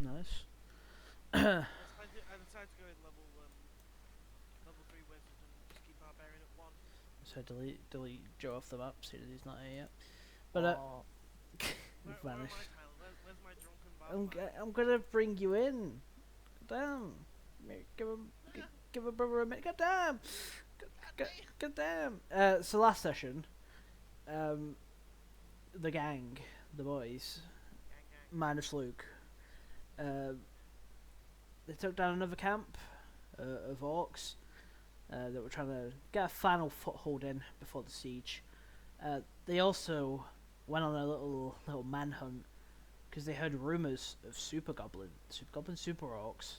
Nice. I decided to go in level 3 wizard and just keep barbarian at 1. So delete Joe off the map, see that he's not here yet. But Oh, he Where am vanished. I, Tyler? Where's my drunken barbarian? I'm gonna bring you in. Damn. Give him give a brother a minute. God damn. God damn. So last session, um, the gang, the boys, Gang, gang. minus Luke, uh, they took down another camp of orcs that were trying to get a final foothold in before the siege. They also went on a little manhunt because they heard rumors of super super orcs.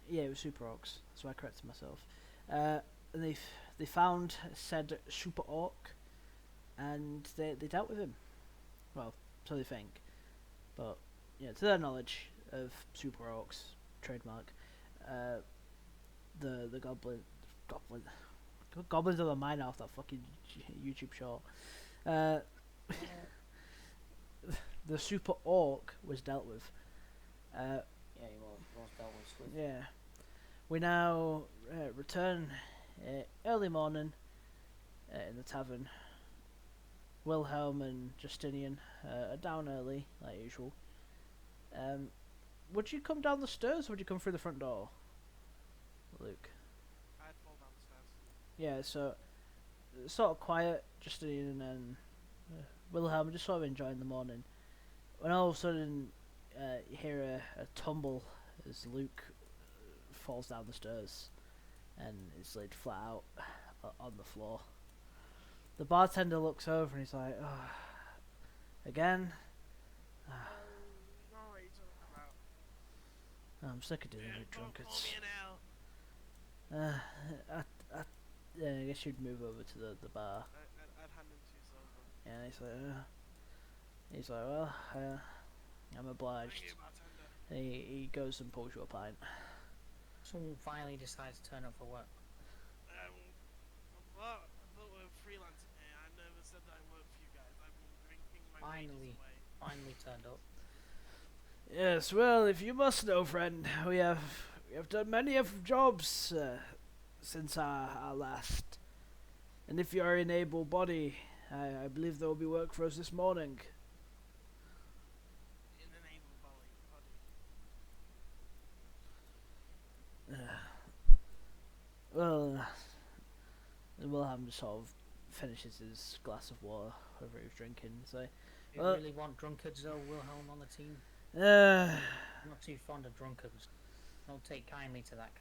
Yeah, it was super orcs. That's why I corrected myself. And they found said super orc, and they dealt with him. Well, so they think, but yeah, to their knowledge of super orcs trademark, uh, the goblin goblins of the mine off that fucking YouTube short. Uh, the super orc was dealt with. yeah, he was dealt with swiftly. Yeah, we now return early morning in the tavern. Wilhelm and Justinian are down early, like usual. Would you come down the stairs or would you come through the front door, Luke? I'd fall down the stairs. Yeah, so sort of quiet, Justinian and Wilhelm just sort of enjoying the morning. When all of a sudden you hear a tumble as Luke falls down the stairs and is laid flat out on the floor. The bartender looks over and he's like, "Oh, again? No, what are you talking about? I'm sick of dealing with Don't call drunkards." me an L. I guess you'd move over to the bar. I'd hand him 2 silver. Yeah, he's like, "Well, I'm Thank obliged." you, bartender. And he goes and pulls you a pint. Someone finally decides to turn up for work. Well, I thought we were freelancing here. I never said that I worked for you guys. I've been drinking my wages away. Finally turned up. Yes, well, if you must know, friend, we have done many of jobs since our last. And if you are in able body, I believe there will be work for us this morning. In an able body. Well, Wilhelm just sort of finishes his glass of water, whatever he was drinking. So, You really want drunkards though, Wilhelm, on the team? uh, I'm not too fond of drunkards. Don't take kindly to that.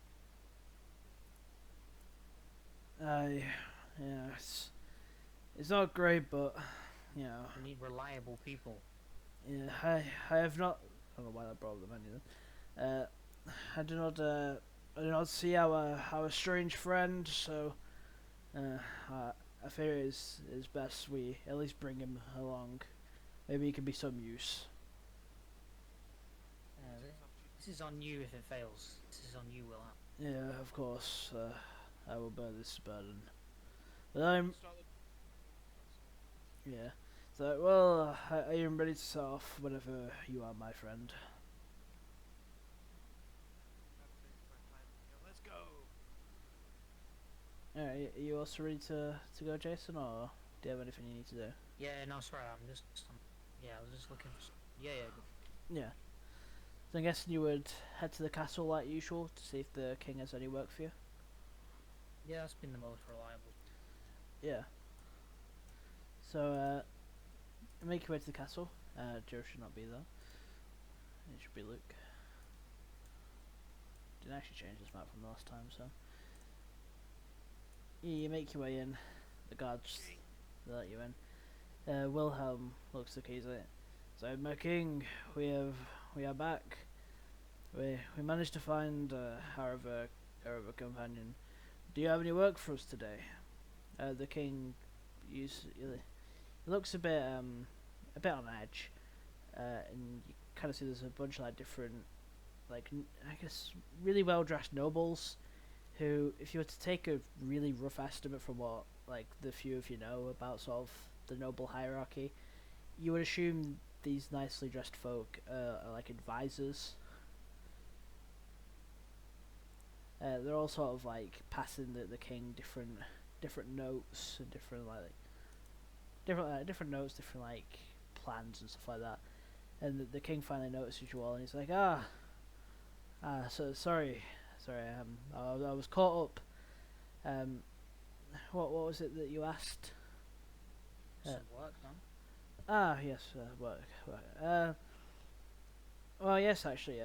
yeah, it's not great, but you know, We need reliable people. yeah, I have not. I don't know why that brought up the menu then. I do not see our strange friend, so I fear it is best we at least bring him along. Maybe he can be some use. This is on you if it fails. This is on you, Wilhelm. Yeah, of course. I will bear this burden. But I'm yeah. So well, I am ready to start off whenever you are, my friend. Let's go. Alright, are you also ready to go, Jason, or do you have anything you need to do? Yeah, no, sorry, I was just looking for. Yeah. Yeah. So I'm guessing you would head to the castle like usual to see if the king has any work for you. Yeah, that's been the most reliable. Yeah. So make your way to the castle. Joe should not be there. It should be Luke. Didn't actually change this map from the last time, so you make your way in. The guards they let you in. Wilhelm looks the keys at it. So my king, we are back. We managed to find our other companion. Do you have any work for us today? The king, he looks a bit on edge, and you kind of see there's a bunch of like different, like I guess really well dressed nobles, who, if you were to take a really rough estimate from what like the few of you know about sort of the noble hierarchy, you would assume these nicely dressed folk are like advisors. They're all sort of like passing the king different notes and different notes, different like plans and stuff like that. And the king finally notices you all, and he's like, so sorry, I was caught up. What was it that you asked? Some work, man. Yes, work. Well, yes, actually,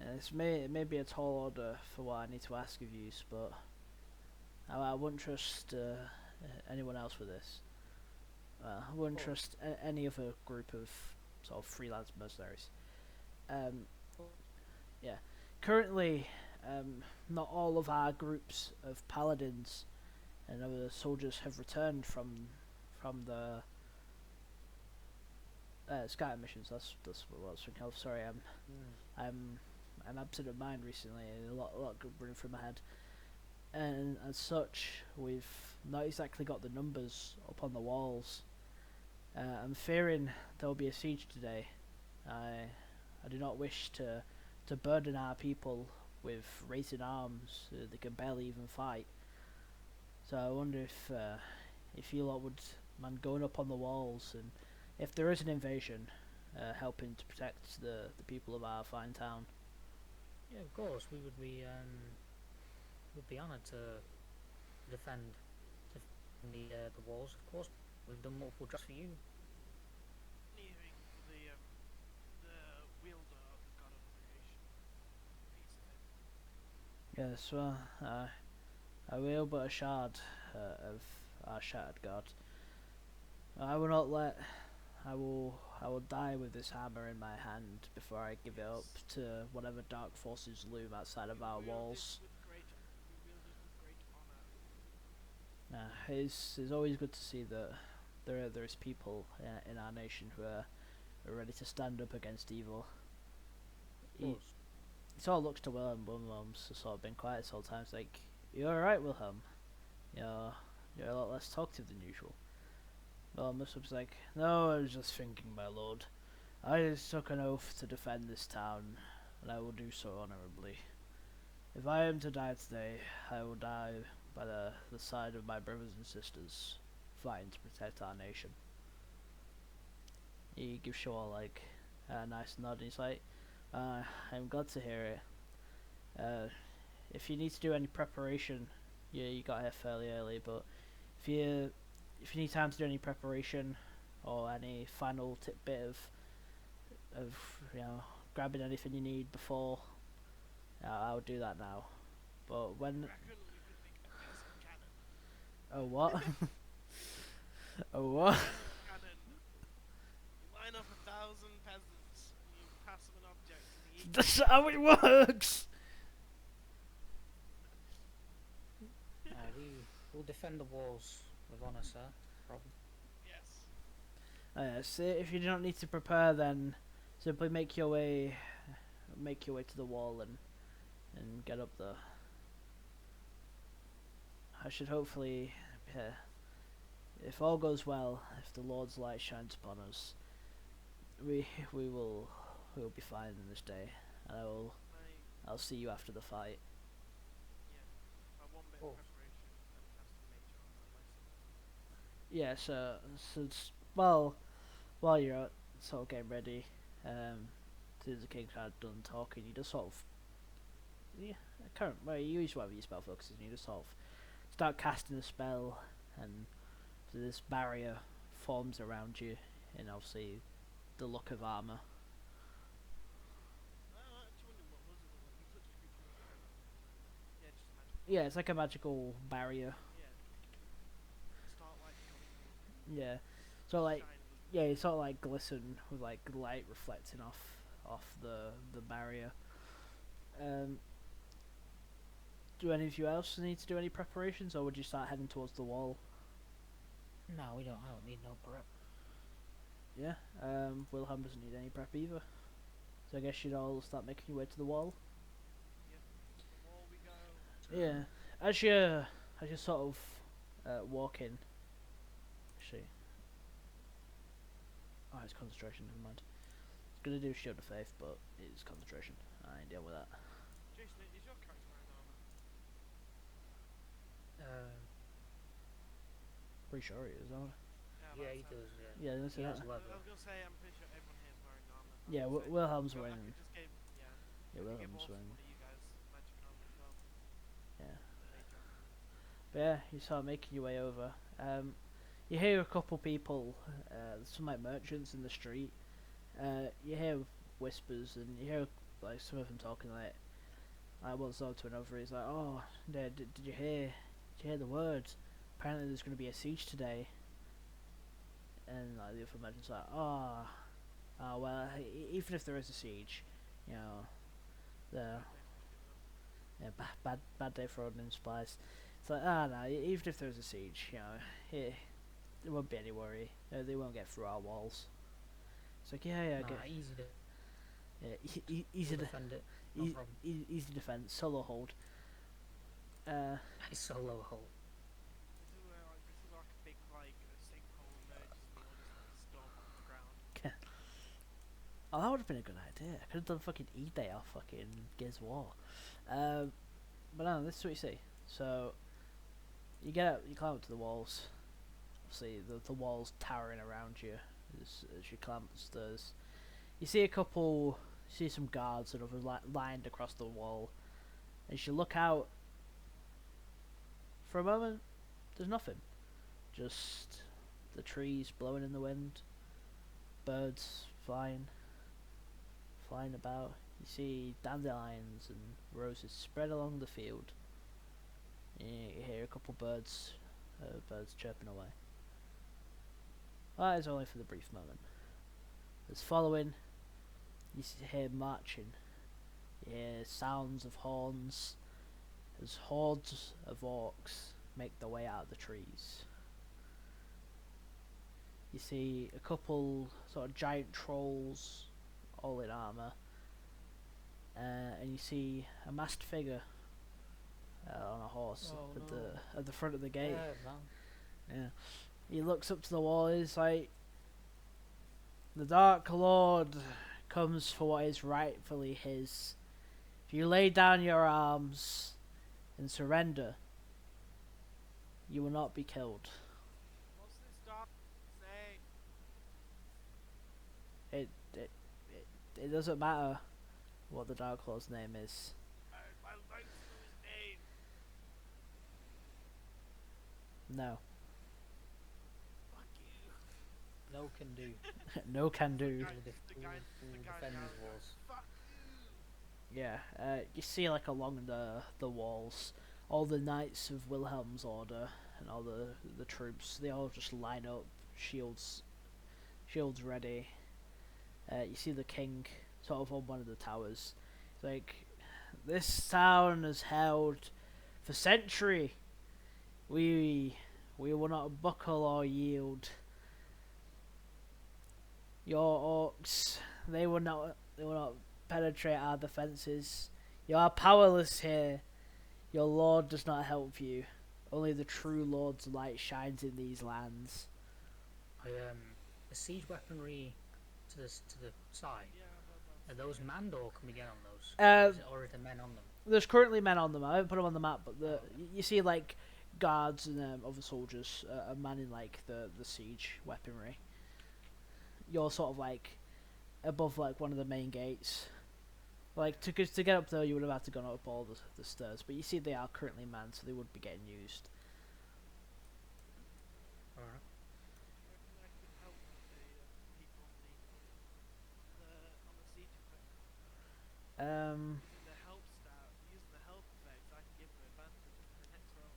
it may be a tall order for what I need to ask of you, but I wouldn't trust anyone else with this. I wouldn't trust any other group of sort of freelance mercenaries. Yeah. Currently, not all of our groups of paladins and other soldiers have returned from the scatter missions. That's what I was thinking of. Sorry, I'm absent of mind recently, and a lot running through my head. And as such, we've not exactly got the numbers up on the walls. I'm fearing there will be a siege today. I do not wish to burden our people with raising arms. They can barely even fight. So I wonder if you lot would mind going up on the walls, and if there is an invasion, helping to protect the people of our fine town. Yeah, of course, we would be honoured to defend the walls. Of course, we've done multiple jobs for you. Anything for the wielder of the god of creation. Piece of it. Yes, well, I will but a shard of our shattered god. I will not let. I will die with this hammer in my hand before I give it up to whatever dark forces loom outside of our walls. It's always good to see that there is people in our nation who are ready to stand up against evil. It sort of looks to Wilhelm. Wilhelm's sort of been quiet this whole time. It's like, you alright, Wilhelm? You're a lot less talkative than usual. Wilhelm was like, no, I was just thinking, my lord. I just took an oath to defend this town, and I will do so honourably. If I am to die today, I will die by the side of my brothers and sisters, fighting to protect our nation. He gives you all like a nice nod, and he's like, I'm glad to hear it. If you need to do any preparation, you got here fairly early, but if you need time to do any preparation or any final tidbit of grabbing anything you need before, I'll do that now. But when oh what? Oh what? Cannon. You line up 1,000 peasants and you pass them an object and he That's how it works. We'll defend the walls with honour, sir. Problem. yes. So if you don't need to prepare, then simply make your way to the wall and get up there. I should hopefully, if all goes well, if the Lord's light shines upon us, we will be fine in this day, and I'll see you after the fight. One bit Oh. of preparation and casting nature on that myself. Yeah, while you're out, sort of getting ready, since the king had done talking, you just sort of you use whatever your spell focuses, and you just sort of start casting a spell, and so this barrier forms around you, and obviously the look of armor. I actually wonder what was it look like. You touched a creature with armor. Yeah, just magic. Yeah, it's like a magical barrier. Yeah. Starlight coming Yeah, so like shine with yeah, it sort of like glisten with like light reflecting off the barrier. Do any of you else need to do any preparations, or would you start heading towards the wall? No, I don't need no prep. Yeah, Wilhelm doesn't need any prep either. So I guess you'd all start making your way to the wall. the wall we go. Yeah, as you sort of walk in. Actually, it's concentration. Never mind. It's gonna do Shield of Faith, but it's concentration. I ain't dealing with that. Jason, is your character wearing armor? Pretty sure it is, aren't I? Yeah, he does. Yeah. Yeah, let's He see has that. leather. I was gonna say I'm pretty sure everyone here is wearing armor. Yeah, Wilhelm's I wearing. could just give Yeah, I could give Wilhelm's also wearing. one of you guys magic armor as well. Yeah. Mage armor. But yeah, you start making your way over. You hear a couple people, some like merchants in the street. You hear whispers, and you hear like some of them talking like one side to another. He's like, "Oh, did you hear? Did you hear the words? Apparently, there's going to be a siege today." And like the other merchant's like, "Oh, well, even if there is a siege, you know, the yeah, bad day for ordnance supplies." It's like, no, even if there's a siege, you know, there won't be any worry. They won't get through our walls. It's like, yeah, Nah, easy to easy to defend it. No problem. easy defense, solo hold. Nice solo hole. This is like a big like sinkhole emerges and they all just like stomp onto the ground. Oh, that would have been a good idea. I could have done fucking E-Day off fucking Gears of War. But no, this is what you see. So you get up, you climb up to the walls. Obviously, the walls towering around you as you climb up the stairs. You see some guards that are lined across the wall. As you look out, for a moment, there's nothing. Just the trees blowing in the wind, birds flying about. You see dandelions and roses spread along the field. You hear a couple birds chirping away. That is only for the brief moment. As following, you hear marching. You hear sounds of horns as hordes of orcs make their way out of the trees. You see a couple sort of giant trolls, all in armour, and you see a masked figure on a horse at the front of the gate. Yeah. He looks up to the wall. He's like, "The Dark Lord comes for what is rightfully his. If you lay down your arms and surrender, you will not be killed." What's this dog saying? It doesn't matter what the Dark Lord's name is. I'd like to know his name. No. Fuck you. No can do. No can do. The guy defend down his there. walls. Fuck you. Yeah, you see like along the walls, all the knights of Wilhelm's order and all the troops, they all just line up, shields ready. You see the king sort of on one of the towers. It's like, "This town has held for century. We will not buckle or yield. Your orcs, they will not penetrate our defences. You are powerless here. Your lord does not help you. Only the true lord's light shines in these lands." The siege weaponry to the side. Yeah, Are those manned or can we get on those? Or are there men on them? There's currently men on them. I haven't put them on the map, but you see like guards and other soldiers are manning like the siege weaponry. You're sort of like above like one of the main gates. Like to get up there, you would have had to go up all the stairs. But you see they are currently manned, so they would be getting used. Alright. I could help the people on the siege effect. Using the help effect, I can give them advantage in the next roll.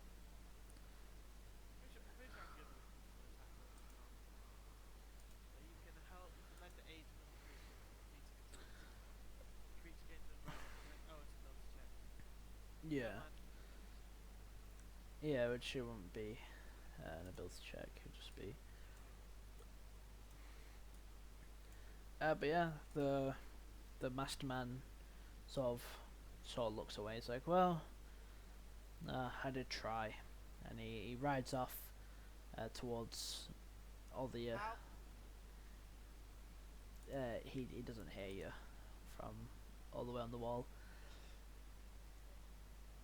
Pretty sure I'm good with attack rolls as well. So you can lend aid to another creature defeats an opponent. Creature gains an advantage on it. Oh, it's a ability check. Yeah. Never mind. Yeah, which it wouldn't be an ability check. It would just be. But yeah, the masked man sort of looks away. He's like, "Well, I did try," and he rides off towards all the. How? he doesn't hear you from all the way on the wall.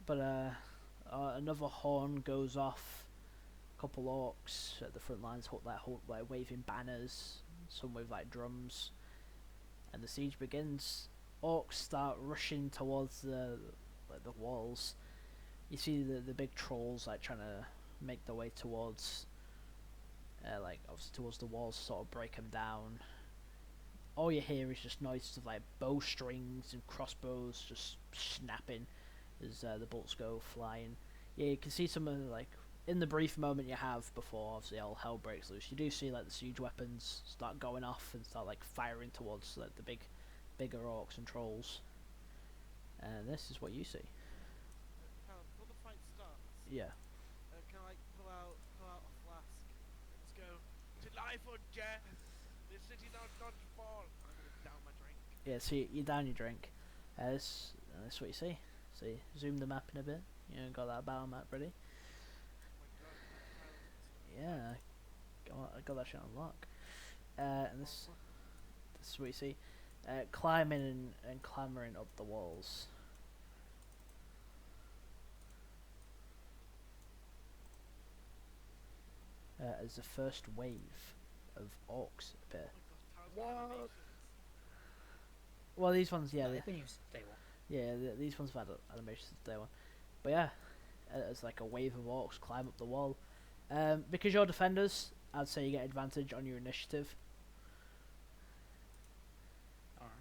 But another horn goes off. A couple orcs at the front lines like waving banners, some with like drums, and the siege begins. Orcs start rushing towards the walls. You see the big trolls like trying to make their way towards obviously towards the walls, sort of break them down. All you hear is just noises of like bowstrings and crossbows just snapping as the bolts go flying. Yeah, you can see some of in the brief moment you have before obviously all hell breaks loose. You do see like the siege weapons start going off and start like firing towards like the bigger orcs and trolls. And this is what you see. Callum, before the fight starts, Yeah. can I pull out a flask and just go to life or death? This city not to fall. I'm gonna down my drink. Yeah, so you down your drink. That's what you see. So you zoom the map in a bit. You know, got that battle map ready. Oh my god, Tyrant. Yeah, I got that shit on lock. And this is what you see. Climbing and clambering up the walls. As the first wave of orcs appear. Oh my god, Tyrant's got animations. Well, these ones, yeah, They've been used day one. yeah, these ones have had animations day one. But yeah, as like a wave of orcs climb up the wall. Because you're defenders, I'd say you get advantage on your initiative. Alright.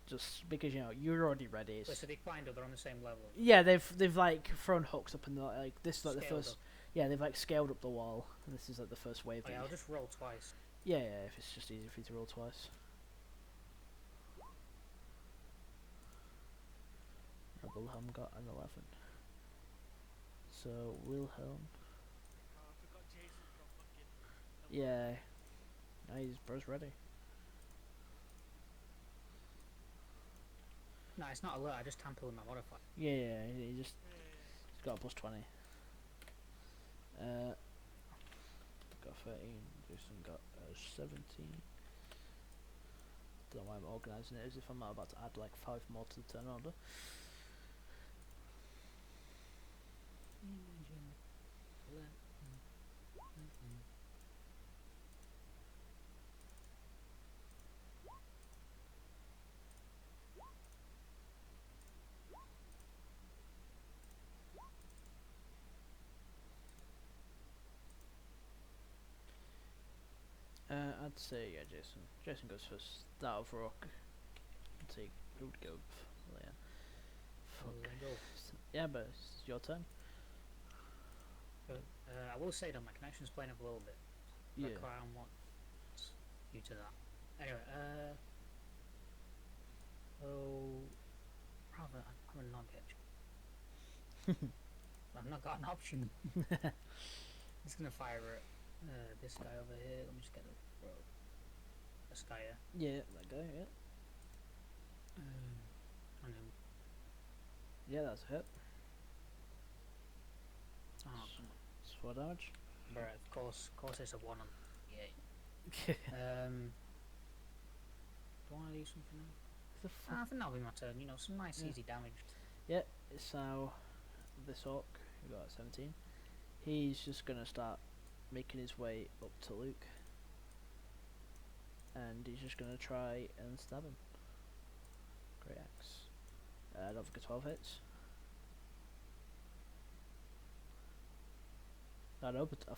Just because you're already ready. Wait, so they climbed up, they're on the same level. Yeah, they've like thrown hooks up and like this is like the Scaled first. up. Yeah, they've like scaled up the wall, and this is like the first wave. Oh, yeah, I'll just roll twice. Yeah, if it's just easier for you to roll twice. Wilhelm got an 11. So Wilhelm, Oh, I forgot Jason's got fucking. yeah, now his bro's ready. No, it's not alert, I just tamper with my modifier. Yeah, he just Yeah. he's got a plus 20. Got 13. Jason got 17. Don't know why I'm organising it as if I'm not about to add like 5 more to the turn order. I'd say yeah, Jason. Jason goes first. That of rock. I'd say who would go? Yeah. Fuck. Go. Yeah, but it's your turn. I will say that my connection's playing up a little bit. Yeah. Like, I don't want due to that. Anyway, rather, I'm a non-bitch. I've not got an option. I'm just gonna fire at this guy over here. Let me just get this guy here. Yeah, that guy. Yeah. And then, Yeah, that's a hit. oh, come on. It's 4 damage. But of course it's a 1 on the 8. Do I want to do something else? The I think that'll be my turn. You know, some nice Yeah. easy damage. Yeah, it's now this orc who got 17. He's just gonna start making his way up to Luke, and he's just gonna try and stab him. Great axe. I don't think a 12 hits. I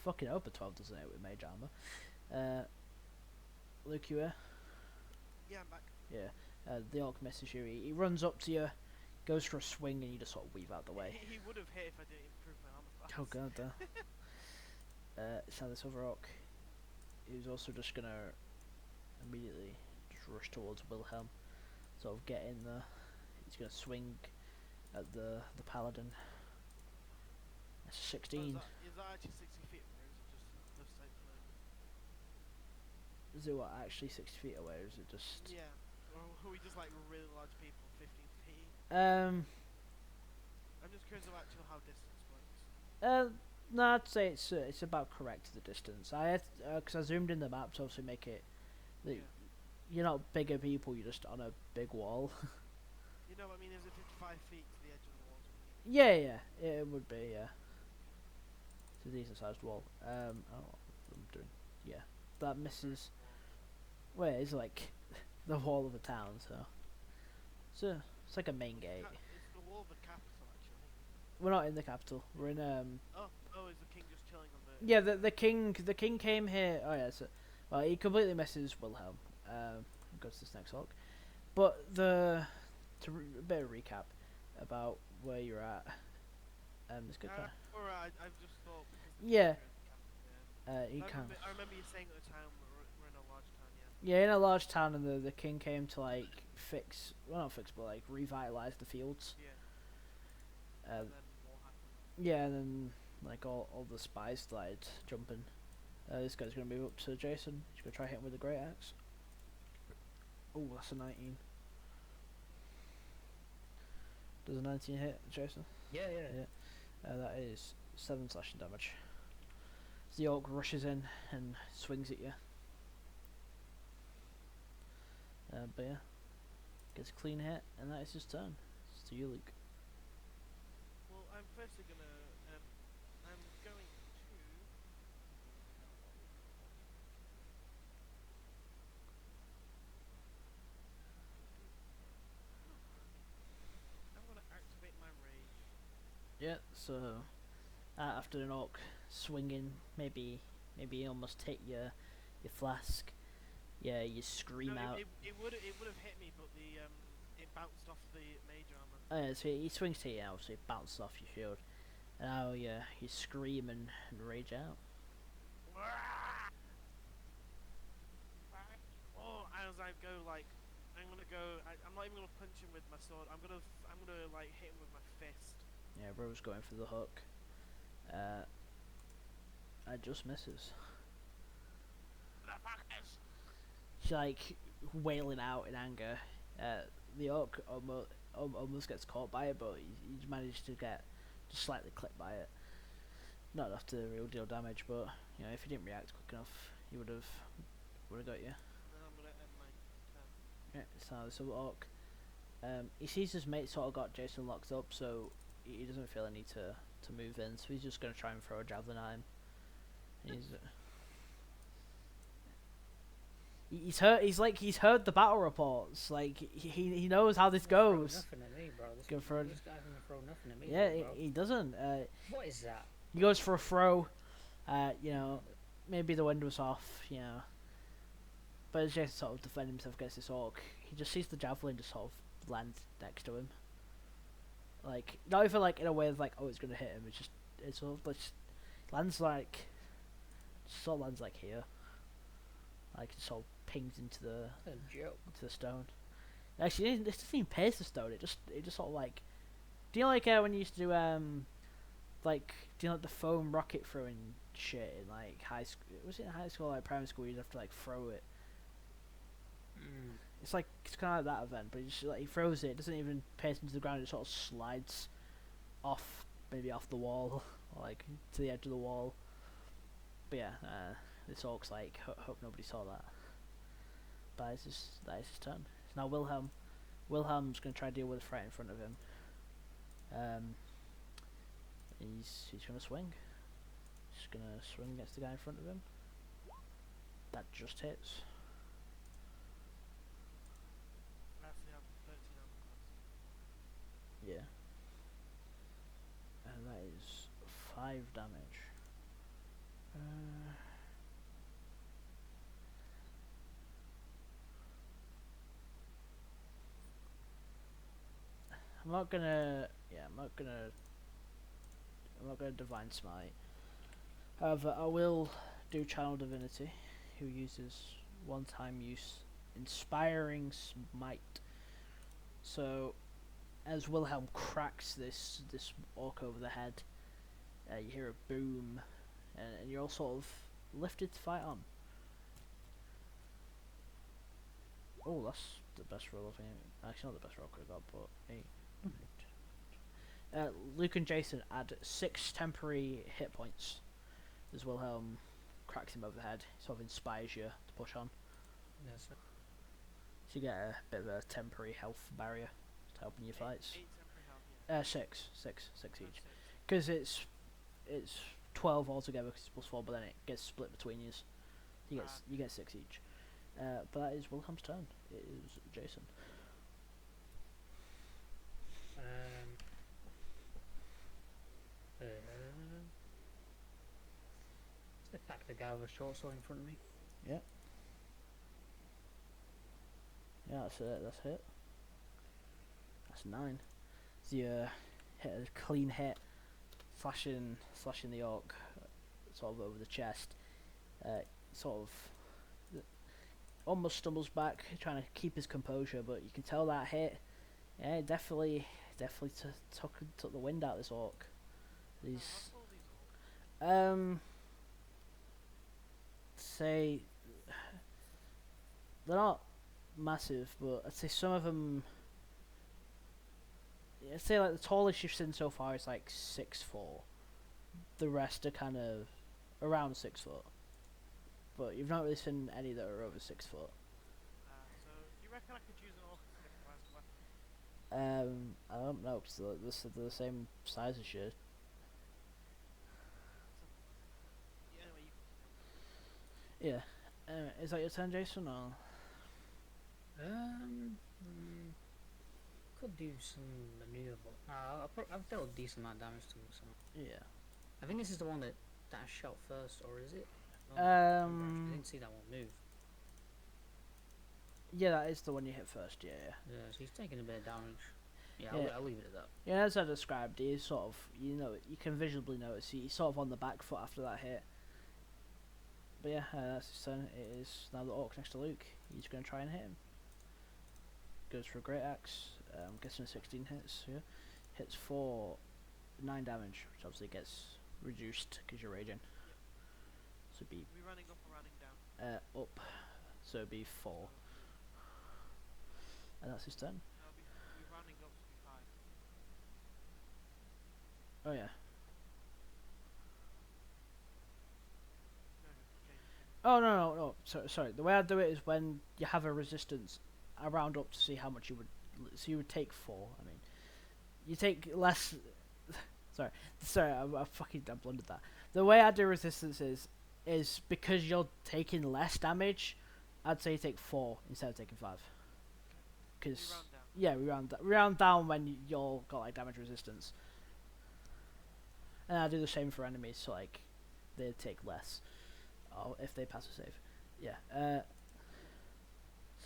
fucking hope a 12 doesn't hit with mage armor. Luke, you here? Yeah, I'm back. Yeah. The orc misses you. He runs up to you, goes for a swing, and you just sort of weave out the way. He would have hit if I didn't improve my armor class. Oh god, so this other orc, who's also just gonna immediately just rush towards Wilhelm, sort of get in there. He's gonna swing at the paladin. That's a So 16. is that actually 60 feet away, or is it just left side below? Is it what, actually 60 feet away, or is it just... Yeah. Or who we just like really large people, 15 feet? Um, I'm just curious about actually how distance works. no, I'd say it's about correct to the distance. I had, because I zoomed in the map to obviously make it, Yeah. you're not bigger people. You're just on a big wall. You know what I mean? Is it 55 feet to the edge of the walls? Yeah, yeah, it would be. Yeah, it's a decent sized wall. I don't know what I'm doing. Yeah, that misses. Well, it's like the wall of a town, so it's like a main gate. It's the wall of the capital, actually. We're not in the capital. We're in Oh, is the king just chilling on the? Yeah, the king came here. Oh yeah, so well he completely misses Wilhelm. Goes to this next orc, but a bit of recap about where you're at. It's good. Alright, I've just thought because the Yeah. king is the capital, He I can. remember you saying at the time we're in a large town, yeah. Yeah, in a large town, and the king came to like fix, well not fix, but like revitalize the fields. Yeah. And then what happened? Yeah, and then like all the spies started jumping. This guy's gonna move up to Jason. He's gonna try hit him with a great axe. Oh, that's a 19. Does a 19 hit, Jason? Yeah. That is 7 slashing damage. So the orc rushes in and swings at you. But yeah, gets a clean hit, and that is his turn. It's to you, Luke. Well, I'm firstly gonna I'm going to I'm gonna activate my rage. Yeah, so after an orc swinging, maybe he almost hit your flask. Yeah, you scream No, out. it would have hit me, but the it bounced off the mage armor. Oh, yeah, so he swings to you now, so it bounces off your shield. And now you scream and rage out. Oh, as I go, like I'm gonna go. I'm not even gonna punch him with my sword. I'm gonna like hit him with my fist. Yeah, bro's going for the hook. I just misses. She's like wailing out in anger. The orc almost gets caught by it, but he managed to get just slightly clipped by it. Not enough to real deal damage, but you know if he didn't react quick enough, he would have got you. And I'm gonna end my turn. Yeah, so this other orc. He sees his mate sort of got Jason locked up, so he doesn't feel a need to move in. So he's just gonna try and throw a javelin at him. He's heard the battle reports. Like he knows how this goes. Nothing at me, bro. This Go for it. guy's gonna throw nothing at me. Yeah, bro. he doesn't. What is that? He goes for a throw. You know, maybe the wind was off. You know, but as Jason sort of defend himself against this orc, he just sees the javelin just sort of land next to him. Like not even like in a way of like, oh, it's gonna hit him. It's sort of like lands like lands like here. Like it sort of pings into the stone. Actually, it doesn't even pierce the stone. It just sort of like. Do you know like when you used to do like do you know like the foam rocket throwing shit in like high school? Was it in high school or like primary school? You'd have to like throw it. It's like it's kind of like that event, but he throws it. It doesn't even pierce into the ground. It sort of slides off, maybe off the wall or like to the edge of the wall. But yeah, this orc's like hope nobody saw that. But that is his turn. It's now Wilhelm. Wilhelm's gonna try to deal with the threat in front of him. He's gonna swing. He's gonna swing against the guy in front of him. That just hits. Actually, I'm 13 on the class. Yeah. And that is 5 damage. I'm not gonna Divine Smite. However, I will do Channel Divinity, who uses one-time use Inspiring Smite. So, as Wilhelm cracks this orc over the head, you hear a boom, and you're all sort of lifted to fight on. Oh, that's the best roll I think. Actually, not the best roll I could have got, but 8. Luke and Jason add 6 temporary hit points as Wilhelm cracks him over the head. Sort of inspires you to push on. Yes. So you get a bit of a temporary health barrier to help in your fights. 8 temporary health, yeah. Six each. That's 6. Because it's 12 altogether. Because it's +4, but then it gets split between you. You get 6 each. But that is Wilhelm's turn. It is Jason. Let's attack the guy with a short sword in front of me. Yeah, that's it. That's hit. That's 9. So you hit a clean hit, slashing the orc sort of over the chest. Sort of almost stumbles back, trying to keep his composure, but you can tell that hit. Yeah, it definitely took the wind out of this orc. These say they're not massive, but I'd say some of them. I'd say like the tallest you've seen so far is like 6'4". The rest are kind of around 6 foot, but you've not really seen any that are over 6 foot. So, do you reckon I could use an orc as an improvised weapon? I don't know, because they're the same size as you. Yeah, anyway, you can Yeah. Is that your turn, Jason? Or Could do some maneuver. I've dealt a decent amount of damage to him, so. yeah. I think this is the one that I shot first, or is it? I didn't see that one move. Yeah, that is the one you hit first. Yeah. Yeah, so he's taking a bit of damage. Yeah, Yeah. I'll leave it at that. Yeah, as I described, he is sort of, you can visibly notice he's sort of on the back foot after that hit. But yeah, that's his turn. It is now the orc next to Luke. He's going to try and hit him. Goes for a great axe. Guessing 16 hits. Yeah, hits for 9 damage, which obviously gets reduced because you're raging. So it'd be Are we running up or running down? up. So it'd be 4, and that's his turn. No, we're running up to be 5. Oh yeah. No, Oh no. Sorry. The way I do it is when you have a resistance, I round up to see how much you would. So you would take 4. I mean, you take less. sorry. I blundered that. The way I do resistance is because you're taking less damage. I'd say you take 4 instead of taking 5. Because we round down. we round down when you're got like damage resistance. And I do the same for enemies, so like they take less. Oh, if they pass a save. Yeah.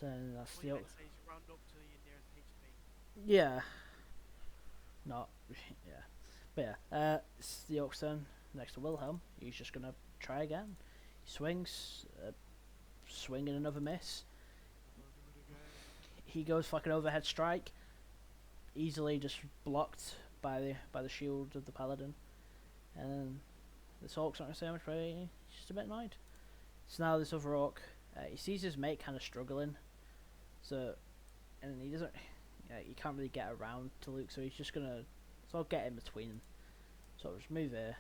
So that's What the you orc. meant to say is you round up to your nearest HP. Yeah. Not. Yeah. But yeah. It's the orc's turn next to Wilhelm. He's just gonna try again. He swings. Swing and another miss. He goes for like an overhead strike. Easily just blocked by the shield of the paladin. And then this orc's not gonna say much, but he's just a bit annoyed. So now this other orc, he sees his mate kind of struggling. So, and he doesn't. He can't really get around to Luke, so he's just gonna sort of get in between them. So just move here.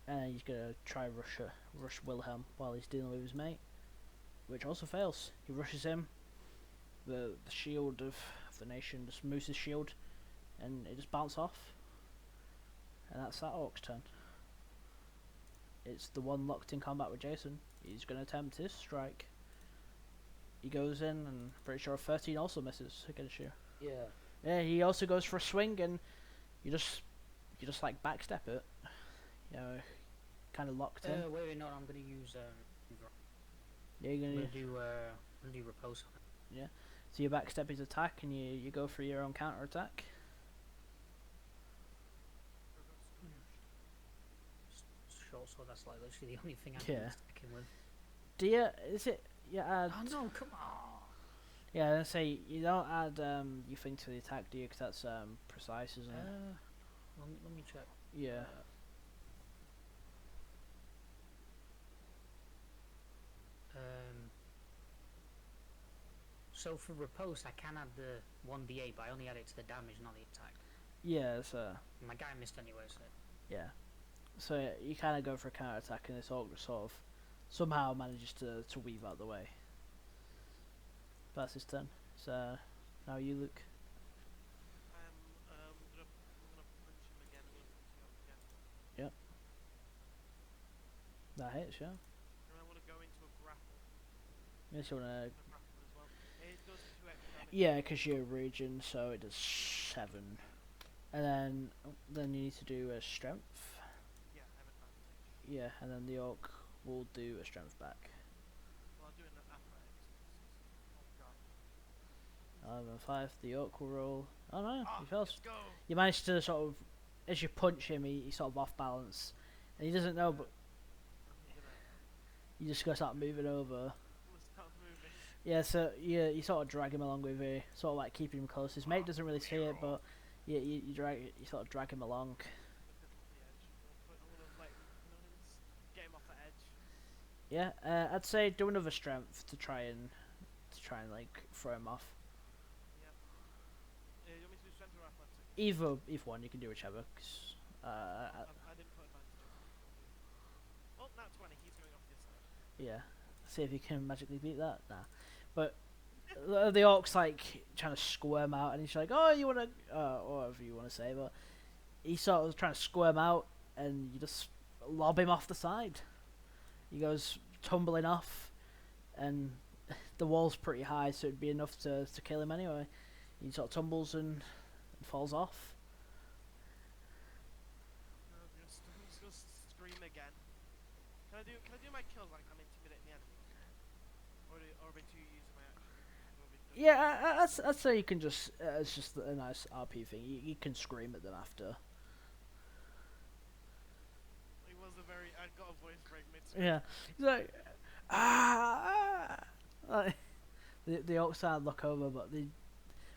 And he's gonna try rush Wilhelm while he's dealing with his mate, which also fails. He rushes him. The shield of the nation just moves his shield, and it just bounces off. And that's that orc's turn. It's the one locked in combat with Jason. He's gonna attempt his strike. He goes in, and pretty sure 13 also misses against you. Yeah. Yeah, he also goes for a swing, and you just like backstep it. You know, kind of locked in. Wait, no, I'm gonna use Yeah, you're I'm gonna gonna do repose. Yeah. So you backstep his attack, and you go for your own counter attack. Short sword, that's like literally the only thing I'm Yeah. sticking with. Do you? Is it? Yeah. Oh no, come on! Yeah. Let's say you don't add your thing to the attack, do you? Because that's precise, isn't it? Let me check. Yeah. So for repose, I can add the 1d8, but I only add it to the damage, not the attack. Yeah. It's My guy missed anyway, so. yeah. So yeah, you kind of go for a counter attack, and this orc sort of somehow manages to weave out the way. That's his turn. So now you look. I'm gonna punch him again. I'm gonna punch the orc again. Yep. That hits, yeah. And I want to go into a grapple. Yes, you wanna. A grapple as well. It does 2 extra damage. Yeah, because you're region, so it does 7. And then you need to do a strength. Yeah, I have advantage. Yeah, and then the orc will do a strength back. Well, I'll do an athletics. Oh god. 11, 5. The orc will roll. Oh no, he fails. Let's go. You manage to sort of, as you punch him, he's sort of off balance, and he doesn't know, but I'm gonna you just gotta start moving over. start moving. Yeah, so you sort of drag him along with you, sort of like keeping him close. His mate doesn't really see it, but you sort of drag him along. Put him off the edge. I'm gonna like, get him off the edge. Yeah, I'd say do another strength to try and like throw him off. Yep. You want me to do strength or athletics? Either one, you can do whichever. 'Cause, I didn't put advantage on. Oh, nat 20. He's going off this side. yeah, see if you can magically beat that. Nah, but the orc's like trying to squirm out, and he's like, "Oh, you wanna," or whatever you wanna say, but he's sort of trying to squirm out, and you just lob him off the side. He goes tumbling off, and the wall's pretty high, so it'd be enough to kill him anyway. He sort of tumbles and falls off. I'm just gonna scream again. Can I do my kills like I'm intimidating the enemy? Or are we too using my action? Or are we just Yeah, I'd say you can just it's just a nice RP thing. You can scream at them after. It was a very. I got a voice break mid. Yeah, he's like, ah. Like, the orcs side look over, but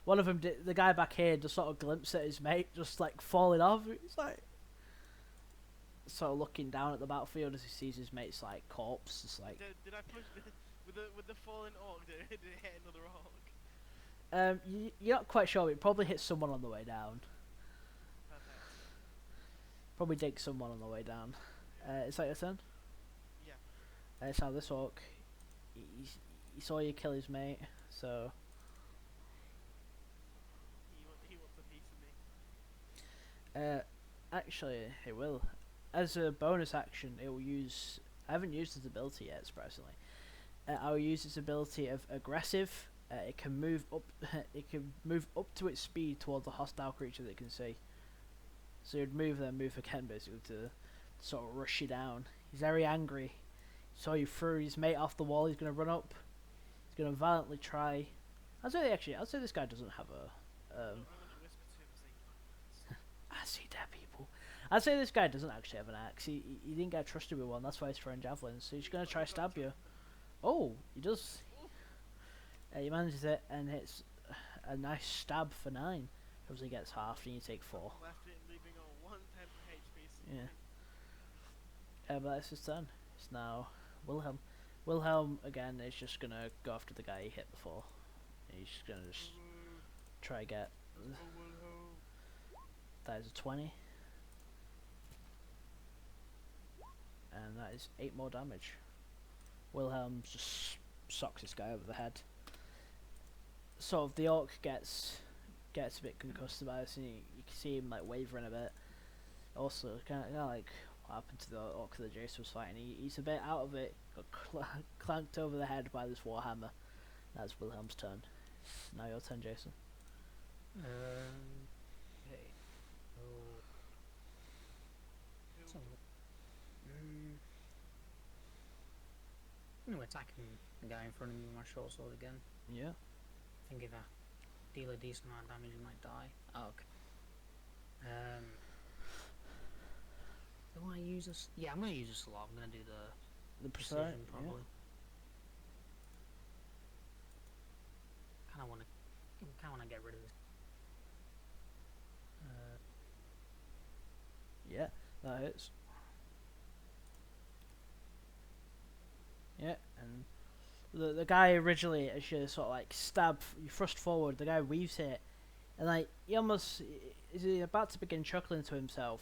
one of them, the guy back here, just sort of glimpse at his mate, just like falling off. He's like, sort of looking down at the battlefield as he sees his mate's like corpse. Just like, Did I push with the fallen orc? Did it hit another orc? you're not quite sure. But it probably hit someone on the way down. Perfect. Probably dig someone on the way down. Is that your turn? Yeah. So this orc, he saw you kill his mate, so He wants a piece of me. actually it will. As a bonus action, it will use. I haven't used its ability yet, surprisingly. I will use its ability of aggressive. It can move up. It can move up to its speed towards a hostile creature that it can see. So you'd move, then move again, basically to sort of rush you down. He's very angry. Saw you threw his mate off the wall. He's gonna run up. He's gonna violently try. I'd say this guy doesn't have a. I'm gonna whisper to him and say, I see dead people. I'd say this guy doesn't actually have an axe. He didn't get trusted with one. That's why he's throwing javelins. So he's gonna try stab you. Oh, he does. He manages it and hits a nice stab for 9. Obviously gets half, and you take 4. left it leaving on 110 HP. Yeah. But that's his turn. It's now Wilhelm. Wilhelm again is just gonna go after the guy he hit before. He's just gonna try get. That is a 20. And that is 8 more damage. Wilhelm just socks this guy over the head. Sort of the orc gets a bit concussed by this, and you can see him like wavering a bit. Also, kind of like what happened to the orc that Jason was fighting. He's a bit out of it. Got clanked over the head by this warhammer. That's Wilhelm's turn. Now your turn, Jason. Okay. So, I'm gonna attack the guy in front of me with my short sword again. Yeah. I think if I deal a decent amount of damage, he might die. Oh, okay. Do I use a? Yeah, I'm gonna use a slot. I'm gonna do the precision probably. Kind of wanna get rid of this. Yeah, that hits. Yeah, and the guy originally, as you sort of like stab, you thrust forward, the guy weaves it, and like he almost is about to begin chuckling to himself,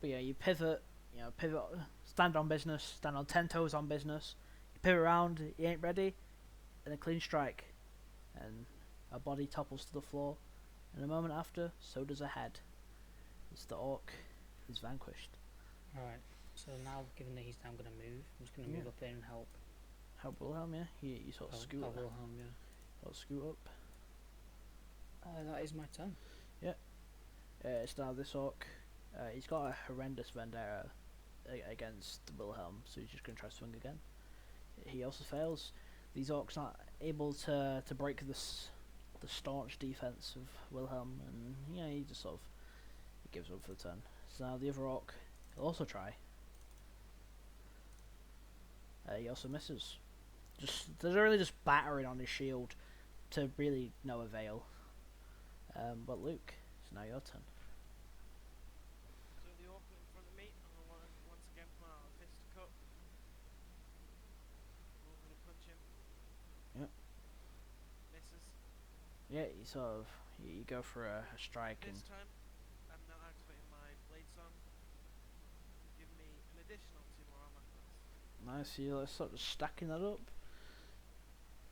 but yeah, you pivot, stand on business, stand on 10 toes on business, you pivot around, he ain't ready, and a clean strike, and a body topples to the floor, and a moment after, so does a head, as the orc is vanquished. Alright, so now given that he's now going to move, I'm just going to move Yeah. up there and help. Help Wilhelm, yeah? You sort of scoot up. Wilhelm, yeah. Sort of scoot up. That is my turn. It's now this orc. He's got a horrendous vendetta against Wilhelm, so he's just going to try to swing again. He also fails. These orcs aren't able to break the staunch defense of Wilhelm, and he just sort of gives up for the turn. So now the other orc will also try. He also misses. There's really just battering on his shield to really no avail. But Luke, it's now your turn. So the orc in front of me, I'm going to once again pull out a fist cup. I'm going to punch him. Yep. Misses. Yeah, you go for a strike, and This time, I'm now activating my blade song. Give me an additional 2 more armor class. nice. You're sort of stacking that up.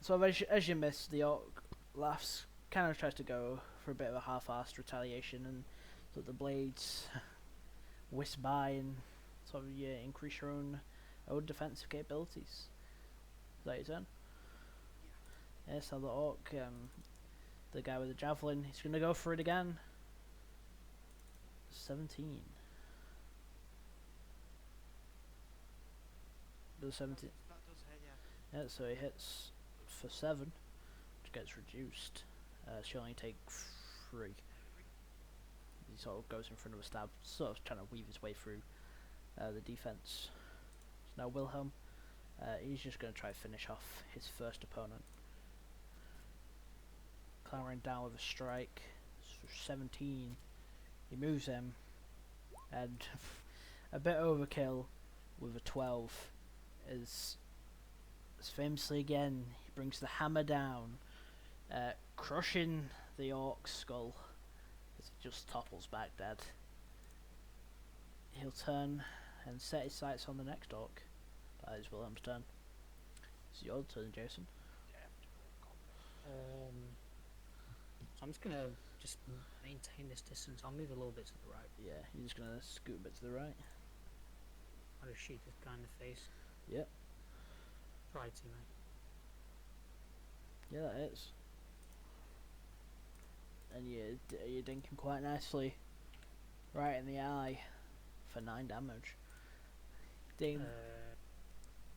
So as you miss, the orc laughs, kind of tries to go for a bit of a half-assed retaliation, and so the blades whisk by and sort of increase your own defensive capabilities. Is that your turn? Yeah. Yeah, so the orc, the guy with the javelin, he's going to go for it again. 17. Does 17? That does hit, yeah. Yeah, so he hits for 7, which gets reduced. She'll only take 3. He sort of goes in front of a stab, sort of trying to weave his way through the defense. So now Wilhelm, he's just going to try to finish off his first opponent. Clambering down with a strike. So 17. He moves him, and a bit overkill with a 12. As famously again, he brings the hammer down, crushing the orc's skull as it just topples back dead. He'll turn and set his sights on the next orc. That is Wilhelm's turn. It's your turn, Jason. So I'm just going to maintain this distance. I'll move a little bit to the right. Yeah, you're just gonna scoot a bit to the right. I'll just shoot this guy in the face. Yep. Try to, mate. Yeah, that is. And you dink him quite nicely, right in the eye, for 9 damage. Ding.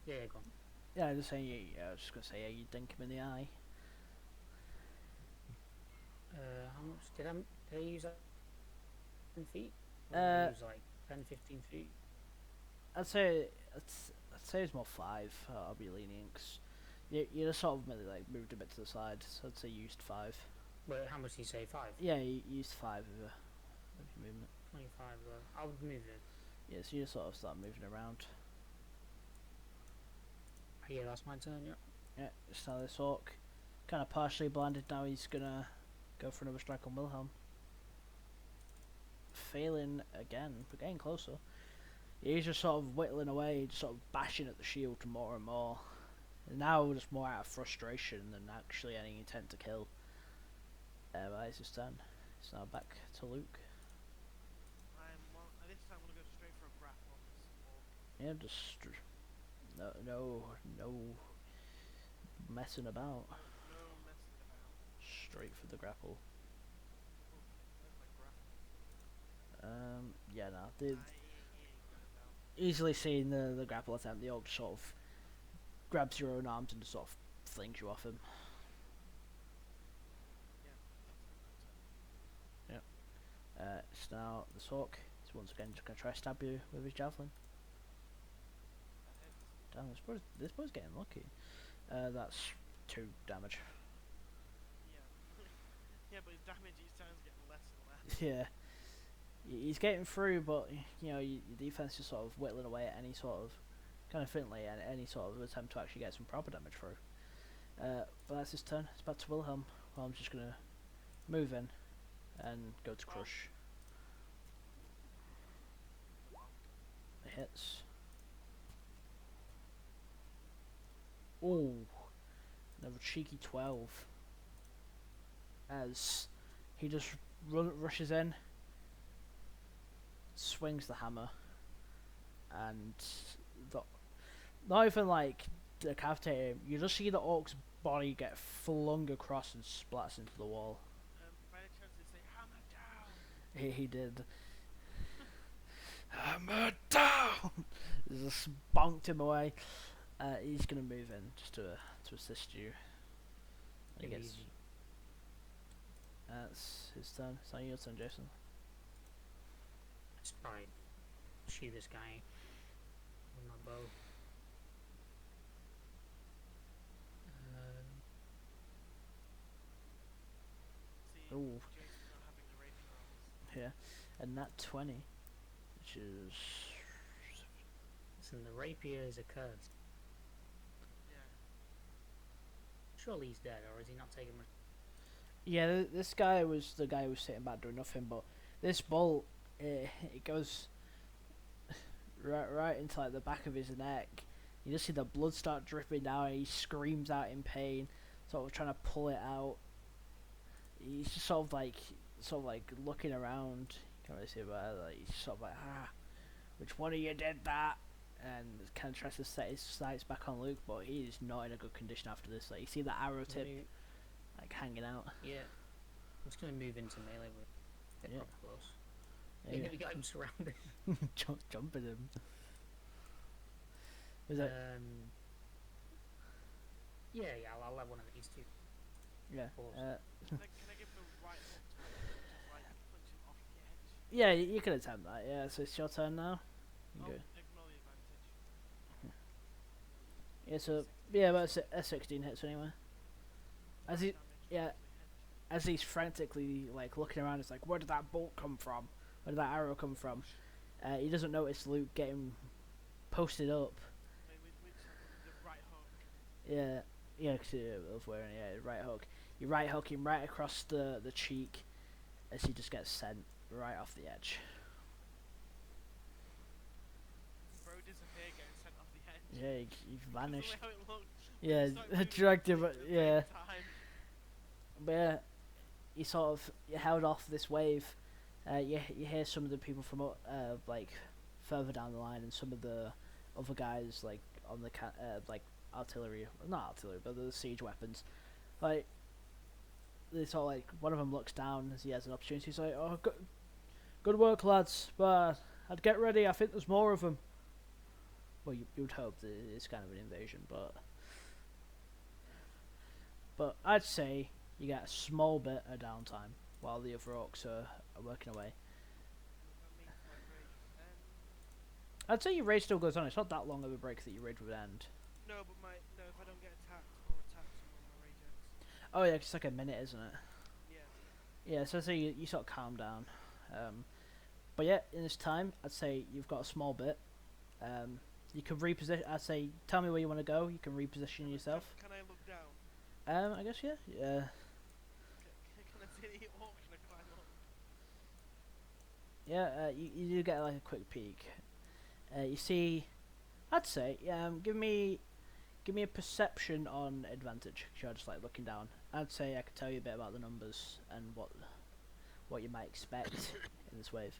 Yeah, go on. Yeah, I was just saying. I was just gonna say, you dink him in the eye. How much did I use that? 10 feet? Or did I use like 10, 15 feet? I'd say it's more 5. I'll be lenient, 'cause you just sort of maybe like moved a bit to the side, so I'd say you used 5. Wait, how much did you say? 5? Yeah, you used 5 of your movement. 25, I would move it. Yeah, so you just sort of start moving around. Yeah, that's my turn, yeah. Yeah, just now this orc, kind of partially blinded now, he's gonna go for another strike on Wilhelm. Failing again, but getting closer. He's just sort of whittling away, just sort of bashing at the shield more and more. And now just more out of frustration than actually any intent to kill. But it's his turn. It's now back to Luke. This time I'm going to go straight for a grapple on this orc. Yeah, just no messing about. No messing about. Straight for the grapple. Oh, where's my grapple? Yeah, no. He ain't got it down. Easily seeing the grapple attempt, the orc sort of grabs your own arms and just sort of flings you off him. Yeah, It's now the orc is once again just going to try to stab you with his javelin. that hits. Damn, this boy's getting lucky. That's 2 damage. Yeah. Yeah, but his damage each time is getting less and less. Yeah. He's getting through, but your defense is sort of whittling away at any sort of kind of faintly and any sort of attempt to actually get some proper damage through. But that's his turn. It's back to Wilhelm. Wilhelm's just gonna move in and go to crush. It hits. Ooh, another cheeky 12. as he just rushes in, swings the hammer, and the, not even like decapitate him. You just see the orc's body get flung across and splats into the wall. By any chance they say hammer down? He did. Hammer down. Just bonked him away. He's gonna move in just to assist you. I guess. Easy. That's his turn. It's not your turn, Jason. Let's try shoot this guy with my bow. See, Ooh. Jason's not having the rating rolls. Yeah, and that 20, which is Listen, the rapier is a curse. Yeah. Surely he's dead, or is he not taking much? yeah. This guy was the guy who was sitting back doing nothing, but this bolt it goes right into like the back of his neck. You just see the blood start dripping down. And he screams out in pain, sort of trying to pull it out. He's just sort of like looking around. Can't really see about it. Like, he's sort of like, which one of you did that? And kind of tries to set his sights back on Luke, but he is not in a good condition after this. Like, you see the arrow tip like hanging out. Yeah. I'm just gonna move into melee with get Yeah. up close. Yeah, We got him surrounded. jump at him. Was it? Yeah, I'll have one of these two. Yeah. Pause. Can I give him a right hook to just like punch him off the edge? Yeah, you can attempt that. Yeah, so it's your turn now. You Oh, go. ignore the advantage. Yeah, so yeah, but a 16 hits anyway. As he, Damage, yeah. mostly hedge. as he's frantically like looking around, it's like, where did that bolt come from? Where did that arrow come from? He doesn't notice Luke getting posted up. Wait, which the right hook? Yeah, because of wearing right hook. You right hook him right across the cheek, as he just gets sent right off the edge. Bro disappear, getting sent off the edge. Yeah, he vanished. That's the way how it looked. Yeah, It's like moving dragged him. at the same Yeah, time. but yeah, he sort of held off this wave. You hear some of the people from like further down the line, and some of the other guys like on the like artillery, not artillery, but the siege weapons. Like they sort of like one of them looks down as he has an opportunity. He's like, "Oh, good work, lads! But I'd get ready. I think there's more of them." Well, you'd hope that it's kind of an invasion, but I'd say you get a small bit of downtime while the other orcs are working away. That means my raid. I'd say your raid still goes on. It's not that long of a break that your raid would end. No, but if I don't get attacked or attack someone, my raid ends. Oh yeah, it's like a minute, isn't it? Yeah. Yeah, so I'd say you sort of calm down. But yeah, in this time, I'd say you've got a small bit. You can reposition. I'd say, tell me where you want to go. You can reposition yourself. Can I look down? I guess yeah. Can I see the orc? Can I climb up? Yeah. You do get like a quick peek. You see, I'd say, give me a perception on advantage. 'Cause you're just like looking down. I'd say I could tell you a bit about the numbers and what you might expect in this wave.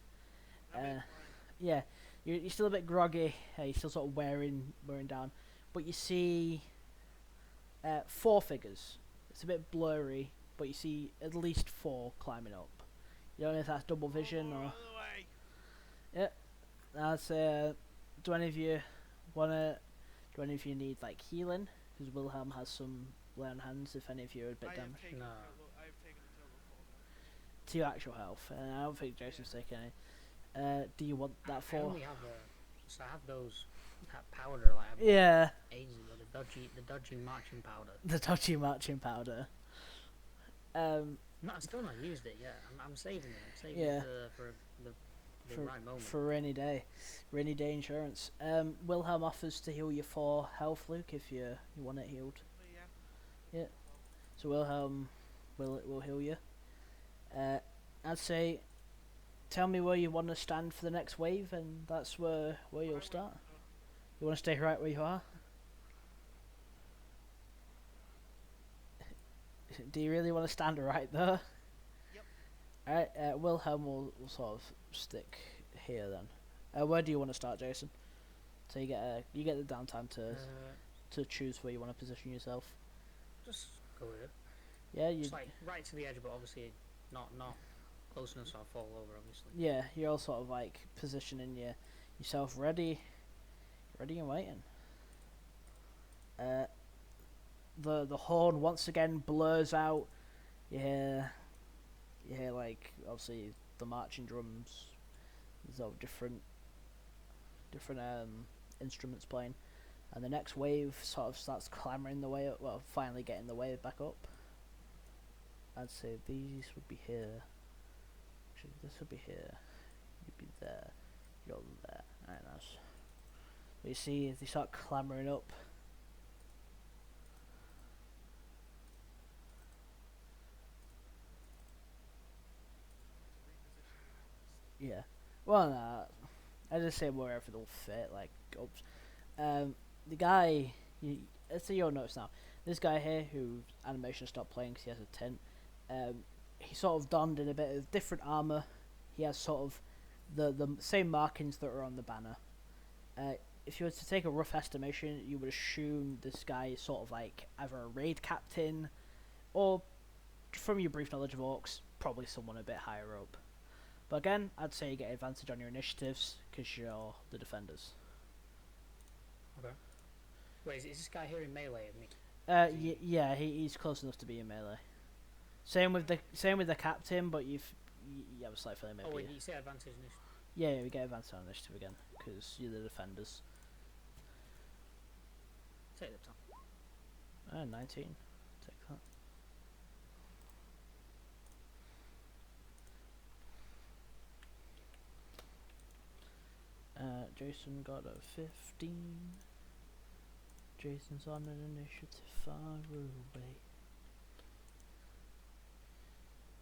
Yeah, you're still a bit groggy. You're still sort of wearing down, but you see 4 figures. It's a bit blurry, but you see at least 4 climbing up. You don't know if that's double vision or. Yeah, that's do any of you wanna? Do any of you need like healing? Because Wilhelm has some lay on hands. If any of you are a bit damaged No. I have taken a total of 4 damage. to your actual health, and I don't think Jason's taking any. Do you want that I 4? only have so I have that powder like I bought Yeah, ages ago, the dodgy marching powder. the dodgy marching powder. No, I've still not used it yet. I'm saving it. I'm saving Yeah. it for the right moment. For rainy day insurance. Wilhelm offers to heal you 4 health, Luke, if you want it healed. But yeah. Yeah. So Wilhelm will heal you. I'd say, tell me where you want to stand for the next wave, and that's where you'll start. You want to stay right where you are? Do you really want to stand right there? Yep. Alright, Wilhelm will sort of stick here then. Where do you want to start, Jason? So you get the downtime to choose where you want to position yourself. Just go with it. Yeah, you. Just like right to the edge, but obviously not close enough so I'll fall over. Obviously. Yeah, you're all sort of like positioning yourself ready and waiting. The horn once again blurs out. You hear like obviously the marching drums. There's all different instruments playing, and the next wave sort of starts clambering the way up. Well, finally getting the wave back up. I'd say these would be here. Actually, this would be here. You'd be there. You're there. Alright, nice. But you see, as they start clambering up. Yeah. Well, nah. I just say wherever they'll fit, like, oops. The guy, let's say you'll notice now, this guy here, whose animation stopped playing because he has a tint, he sort of donned in a bit of different armor. He has sort of the same markings that are on the banner. If you were to take a rough estimation, you would assume this guy is sort of like either a raid captain, or, from your brief knowledge of orcs, probably someone a bit higher up. But again, I'd say you get advantage on your initiatives because you're the defenders. Okay. Wait, is this guy here in melee of me? Yeah, he's close enough to be in melee. Same with the captain, but you have a slight feeling maybe. Oh wait, you say advantage initiative? Yeah, we get advantage on initiative again because you're the defenders. Take the top. 19. Take that. Jason got a 15. Jason's on an initiative 5 away.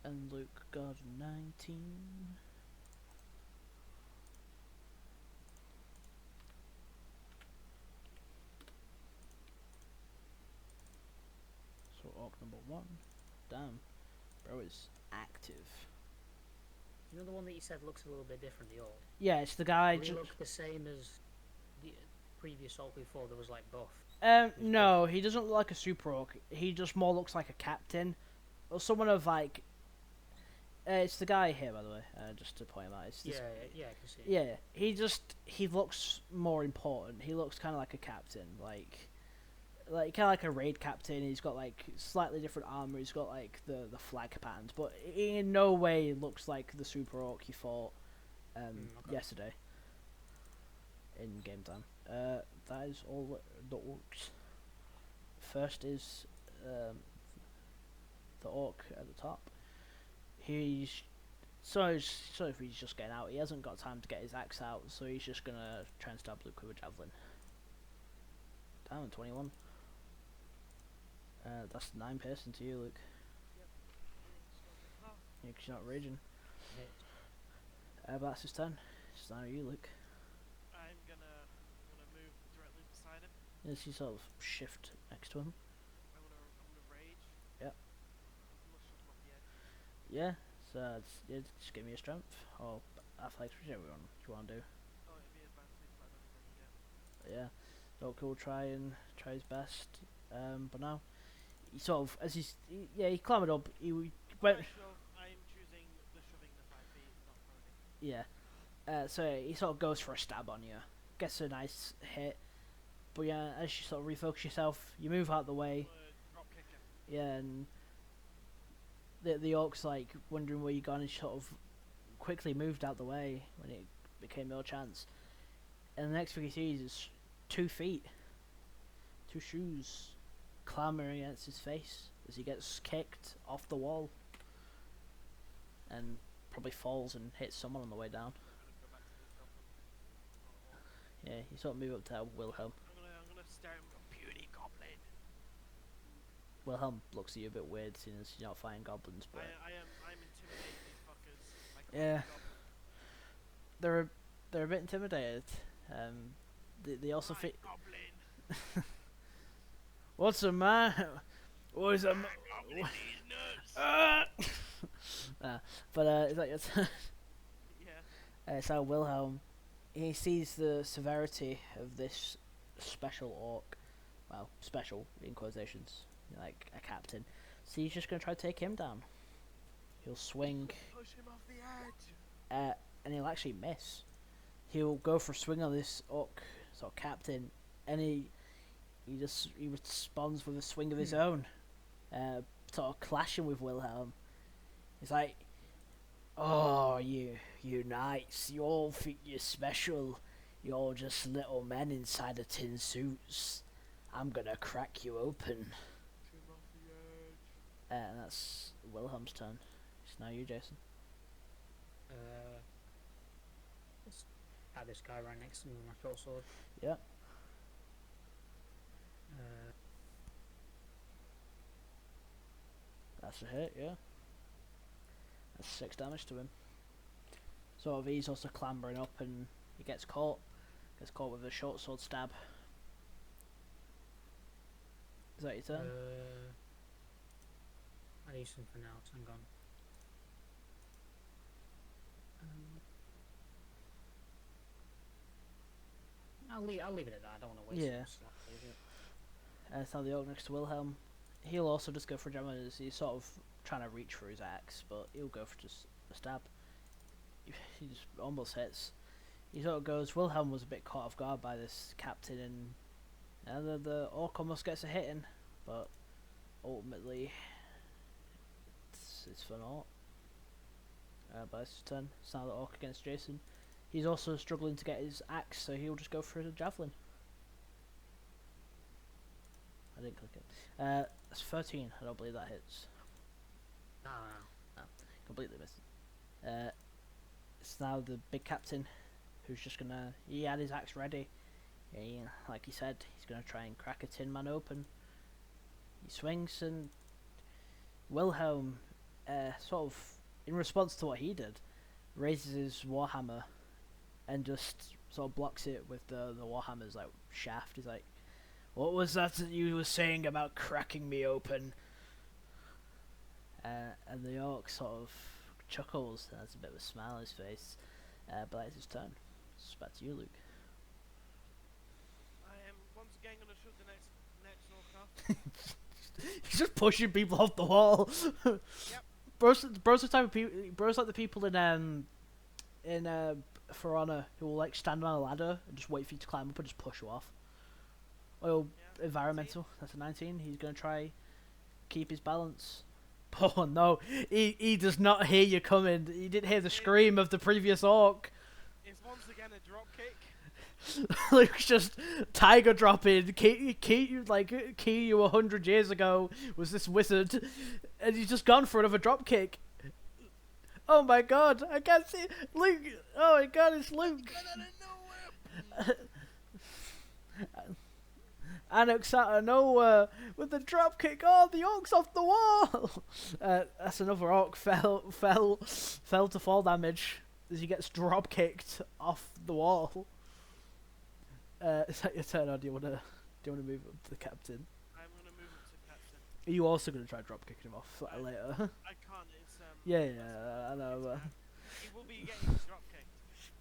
And Luke got a 19. So orc number 1. Damn. Bro is active. You know the one that you said looks a little bit different, the orc? Yeah, it's the guy. Does he look the same as the previous orc before that was like buff? No, he doesn't look like a super orc. He just more looks like a captain, or someone of like. It's the guy here, by the way. Just to point him out. It's this Yeah, I can see. Yeah, he looks more important. He looks kind of like a captain, like kind of like a raid captain. He's got like slightly different armor. He's got like the flag patterns, but in no way looks like the super orc you fought Okay. yesterday in game time. That is all the orcs. First is the orc at the top. He's if he's just getting out. He hasn't got time to get his axe out, so he's just gonna try and stab Luke with a javelin. Down 21. That's 9 piercing to you, Luke. Yep. Yeah, 'cause you're not raging. Hit. But that's his turn. It's now you, Luke. I'm gonna move directly beside him. Yes, you sort of shift next to him. I'm gonna rage. Yep. I'm gonna shove him off the edge. Yeah, so just give me a strength or athletics, whichever one you want to do. Oh, it'd be advantage, but I don't think I can get. But yeah, Doc will try his best. But now he sort of he clambered up. He went. I'm choosing the shoving the 5 feet, not proning. Yeah. So he sort of goes for a stab on you. Gets a nice hit. But yeah, as you sort of refocus yourself, you move out the way. Drop kicker. Yeah, and the orc's like wondering where you're gone, and sort of quickly moved out the way when it became your chance. And the next thing he sees is 2 feet, 2 shoes, clambering against his face as he gets kicked off the wall, and probably falls and hits someone on the way down. I'm gonna go back to the goblin. Yeah, you sort of move up to Wilhelm. I'm gonna stare at him and go, "Puny goblin." Wilhelm looks at you a bit weird, seeing as you're not fighting goblins, but I'm intimidating these fuckers. Like a yeah, goblin. they're a bit intimidated. They also My fit. goblin. What's the matter? What is that? Gobbling these nuts. Is that your turn? Yeah. So Wilhelm, he sees the severity of this special orc. Well, special in quotations, like a captain. So he's just gonna try to take him down. He'll swing, Push him off the edge. and he'll actually miss. He'll go for a swing on this orc sort of captain, and he responds with a swing of his own, sort of clashing with Wilhelm. He's like, "Oh, you knights, you all think you're special. You're just little men inside of tin suits. I'm gonna crack you open." Push him off the edge. And that's Wilhelm's turn. It's now you, Jason. Let's have this guy right next to me with my short sword. Yeah. That's a hit, yeah. That's 6 damage to him. Sort of, he's also clambering up and he gets caught. Gets caught with a short sword stab. Is that your turn? I need something else. Hang on. I'll leave it at that. I don't want to waste Yeah. some slot, is it? It's now the orc next to Wilhelm. He'll also just go for a jab as he's sort of trying to reach for his axe, but he'll go for just a stab. He just almost hits. He sort of goes. Wilhelm was a bit caught off guard by this captain, and the orc almost gets a hit in, but ultimately it's for naught. But it's his turn. It's now the orc against Jason. He's also struggling to get his axe, so he'll just go for a javelin. I didn't click it. That's 13. I don't believe that hits. No. Completely missed. It's now the big captain, who's just gonna. He had his axe ready. Like he said, he's gonna try and crack a tin man open. He swings and Wilhelm, sort of in response to what he did, raises his warhammer and just sort of blocks it with the warhammer's like shaft. He's like, "What was that you were saying about cracking me open?" And the orc sort of chuckles and has a bit of a smile on his face. But it's his turn. It's back to you, Luke. I am once again gonna shoot the next orc off. He's just pushing people off the wall. Yep. Bro's the type of people. Bro's like the people in For Honor who will like stand on a ladder and just wait for you to climb up and just push you off. Well, Yeah, environmental. That's a 19. He's gonna try keep his balance. Oh no, he does not hear you coming. He didn't hear the scream of the previous orc. It's once again a drop kick. Luke's just tiger dropping. Key you 100 years ago was this wizard, and he's just gone for another drop kick. Oh my god, I can't see Luke. Oh my god, it's Luke. Out of nowhere. Annex out of nowhere with the drop kick. Oh, the orc's off the wall. That's another orc fell to fall damage as he gets drop kicked off the wall. Is that your turn, or do you wanna move up to the captain? I'm gonna move up to captain. Are you also gonna try drop kicking him off later? I can't. It's yeah, I know. But He will be getting his drop kicked.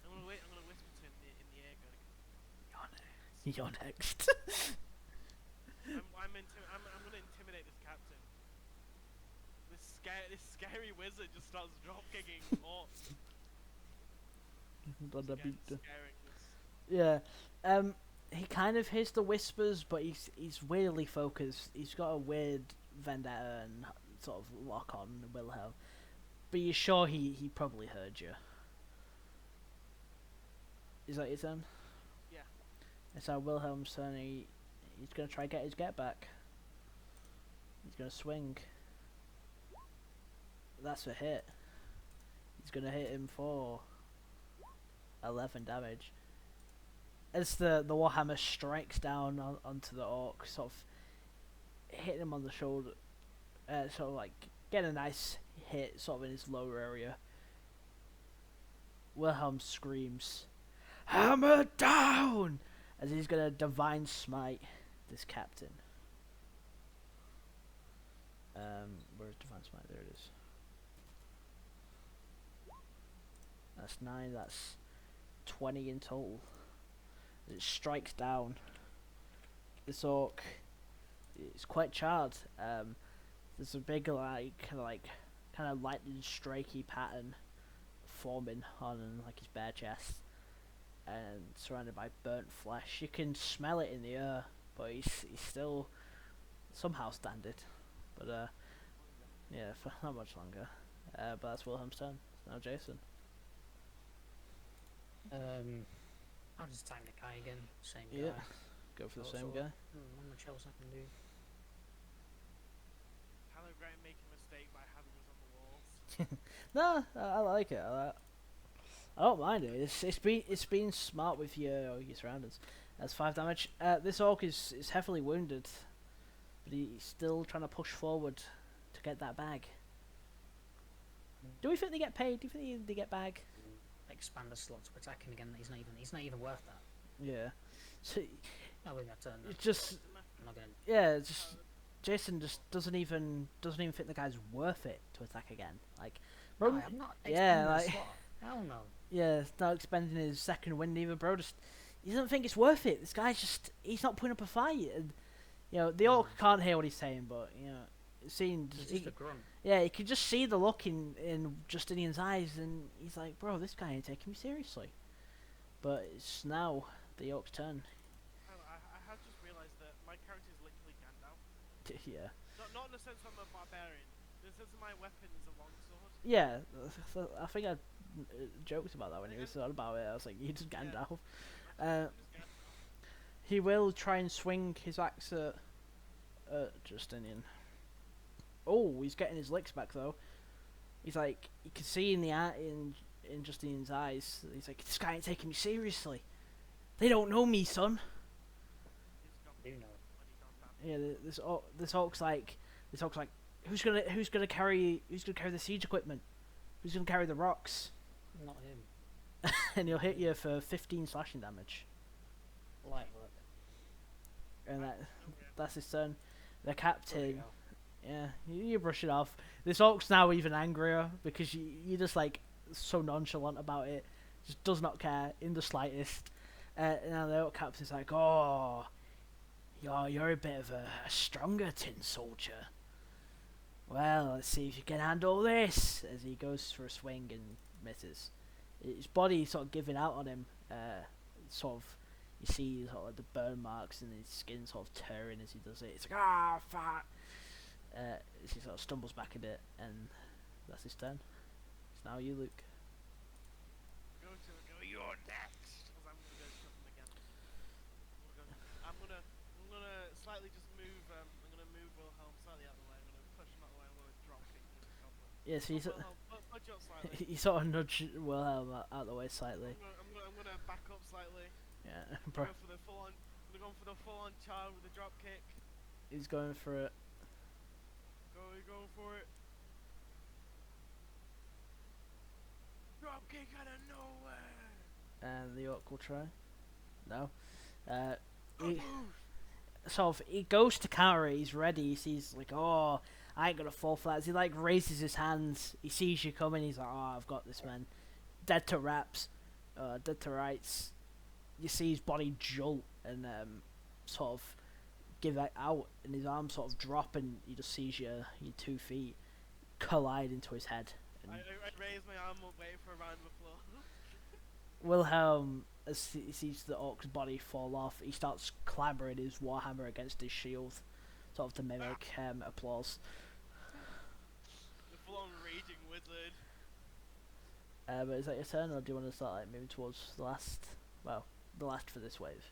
I'm gonna whisper to him in the air, going, you're next. I'm gonna intimidate this captain. This scary wizard just starts drop kicking orcs. Scaring us. Yeah. He kind of hears the whispers, but he's weirdly focused. He's got a weird vendetta and sort of lock on Wilhelm. But you're sure he probably heard you. Is that your turn? Yeah. It's our Wilhelm's turn. He's gonna try get his get back. He's gonna swing. That's a hit. He's gonna hit him for 11 damage. As the warhammer strikes down onto the orc, sort of hitting him on the shoulder, sort of like getting a nice hit, sort of in his lower area. Wilhelm screams, "Hammer down!" as he's gonna divine smite this captain. Divine Smite, there it is. That's 9, that's 20 in total. It strikes down. This orc is quite charred. There's a big kind of lightning streaky pattern forming on like his bare chest, and surrounded by burnt flesh. You can smell it in the air, but he's still somehow standing. But yeah, for not much longer. But that's Wilhelm's turn. Now Jason. I'll just attack the guy again. Same guy. Yeah. Go for the What same sort guy. of- Not much else I can do. Kind of regret making a mistake by having us on the walls. No, I like it. I don't mind it. It's been smart with your surroundings. That's 5 damage. This orc is heavily wounded, but he's still trying to push forward to get that bag. Do we think they get paid? Do you think they get bag? Expand the slots to attack him again. He's not even worth that. Yeah. So I win that turn. Then. it's just I'm not gonna. yeah, it's just Jason just doesn't even think the guy's worth it to attack again. Like, bro, No, I'm not. yeah, expanding the like slot. Hell no. yeah, not expending his second wind either, bro. Just he doesn't think it's worth it. This guy's just he's not putting up a fight, and you know the orc can't hear what he's saying, but you know it seems He's just a grunt. yeah, you can just see the look in Justinian's eyes, and he's like, bro, this guy ain't taking me seriously. But it's now the orc's turn. I have just realised that my character is literally Gandalf. Yeah. Not in the sense I'm a barbarian. In the sense that my weapon is a longsword. Yeah, I think I joked about that when he was on about it. I was like, you just Gandalf. He will try and swing his axe at Justinian. Oh, he's getting his licks back though. He's like, you can see in in Justinian's eyes. He's like, this guy ain't taking me seriously. They don't know me, son. Do know. Yeah, this orc's like, who's gonna carry the siege equipment? Who's gonna carry the rocks? Not him. And he'll hit you for 15 slashing damage. Light work. And that's his turn. The Bloody captain, hell. yeah, you brush it off. This orc's now even angrier because you just like so nonchalant about it, just does not care in the slightest. Now the orc captain's like, oh, you're a bit of a stronger tin soldier. Well, let's see if you can handle this. As he goes for a swing and misses, his body sort of giving out on him. Sort of, you see sort of like the burn marks and his skin sort of tearing as he does it. It's like, ah, fuck. As he sort of stumbles back a bit, and that's his turn. It's now you, Luke. You're next. Because I'm gonna go shove him again. I'm gonna slightly just move. I'm gonna move Wilhelm slightly out of the way. I'm gonna push him out of the way. I'm gonna drop kick him with the goblin. Yeah, so Wilhelm, budge up slightly. you sort of nudge Wilhelm out of the way slightly. I'm gonna back up slightly. Yeah, I'm bro. gonna go for the full on. I'm gonna go for the full on charge with the drop kick. He's going for it. Go for it. Drop kick out of nowhere. And the orc will try. No. He goes to counter it, he's ready, he sees like, oh, I ain't gonna fall flat. As he like raises his hands, he sees you coming, he's like, oh, I've got this, man. Dead to raps, dead to rights. You see his body jolt and sort of give it out, and his arms sort of drop, and he just sees your 2 feet collide into his head. And I raise my arm up, waiting for a round of applause. Wilhelm, as he sees the orc's body fall off, he starts clambering his warhammer against his shield, sort of to mimic applause. The full on raging wizard. But is that your turn, or do you want to start like moving towards the last? Well, the last for this wave.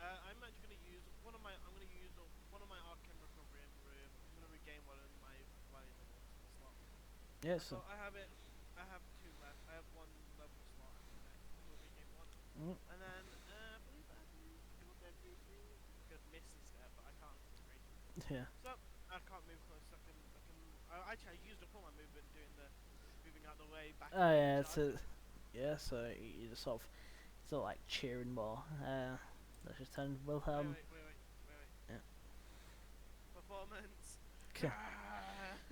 I'm actually gonna use one of my. I'm gonna use one of my arcane recovery in room. I'm gonna regain one of my valuable slot. Yeah, So so I have 2 left. I have 1 level slot. I'm gonna regain 1. And then I believe I have everything. Good misses there, but I can't reach. yeah. So I can't move close. Actually, I used up all my movement doing the moving out the way back. Oh yeah, charge. so you just sort of like cheering more. Let's just turn Wilhelm. Wait. Yeah.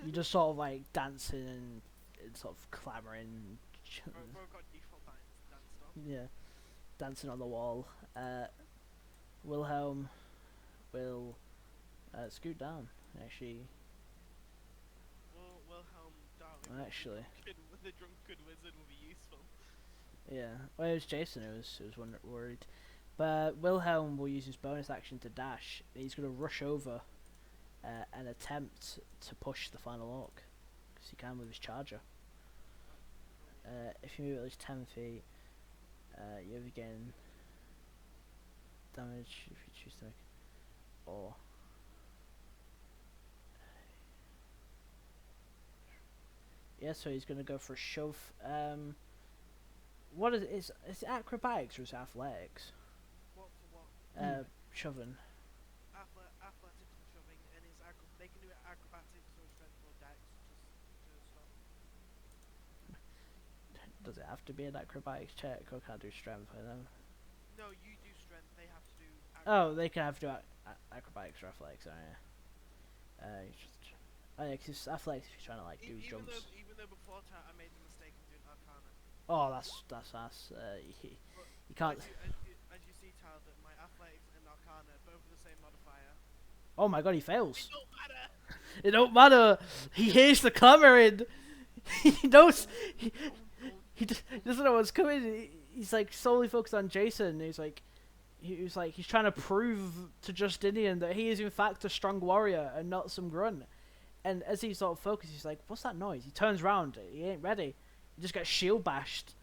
You're just sort of like dancing and sort of clamoring. Bro got default dance stuff. Yeah, dancing on the wall. Wilhelm will scoot down. Actually, Wilhelm Darwin. actually, The drunken wizard will be useful. yeah. Well, it was Jason who was worried. But Wilhelm will use his bonus action to dash. He's going to rush over and attempt to push the final orc, because he can with his charger. If you move at least 10 feet, you have again damage if you choose to make, or yeah. So he's going to go for a shove. What is it? Is it acrobatics or is it athletics? What for what? Shoving. Athletics and shoving, and they can do it acrobatics or strength or dex, just to stop. Does it have to be an acrobatics check, or can I do strength? I know. No, you do strength. They have to do. Oh, they can have to do acrobatics or athletics. Oh yeah. Oh yeah, 'cause it's athletics if you're trying to like do jumps. Even though before I made the mistake of doing Arcana. Oh, that's ass. You can't. As you see, Tal, that my athletics and Arcana both have the same modifier. Oh my god, he fails. It don't matter. It don't matter. He hears the clamoring. He knows. He doesn't know what's coming. He's like solely focused on Jason. He's trying to prove to Justinian that he is in fact a strong warrior and not some grunt. And as he sort of focuses, he's like, "What's that noise?" He turns round. He ain't ready. He just gets shield bashed,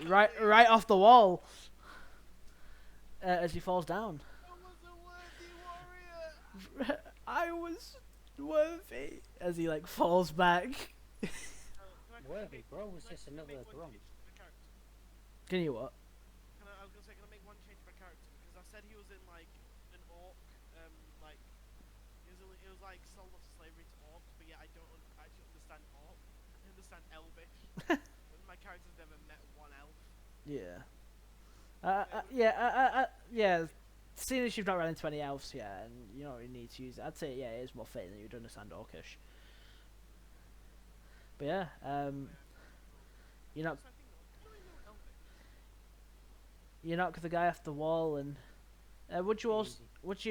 right off the wall, as he falls down. I was a worthy warrior. I was worthy. As he like falls back. Worthy, bro. Was this another grunt? Can you what? I was gonna say, can I make one change to my character? Because I said he was in like an orc, like it was like sold off to slavery to orcs, but yeah, I don't actually understand orc. I understand elvish. My character's never met one elf. Yeah. Yeah. Seeing as you've not run into any elves yet, and you don't really need to use it, I'd say yeah, it is more fitting that you'd understand orcish. But yeah, you knock the guy off the wall, and would you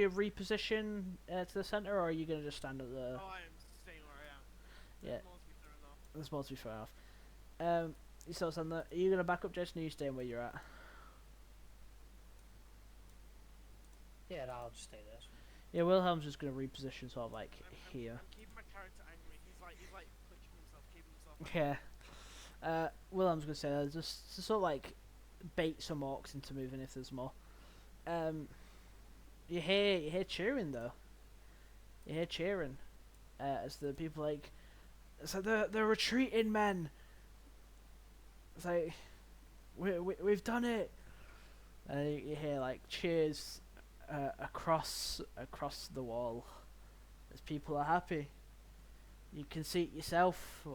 reposition to the center, or are you gonna just stand at the? Oh, I am staying where I am. Yeah. There's more to be thrown off. There's more to be thrown off. You still stand there. Are you gonna back up, Jason? Or are you staying where you're at? Yeah, I'll just stay there. Yeah, Wilhelm's just gonna reposition sort of like here. I'm keeping my character angry. He's like twitching himself, keeping himself. Yeah. Wilhelm's gonna say that just to sort of like bait some orcs into moving if there's more. You hear cheering though. You hear cheering as the people like, it's like they're retreating, men. It's like we've done it. And you hear like cheers across the wall as people are happy. You can see it yourself.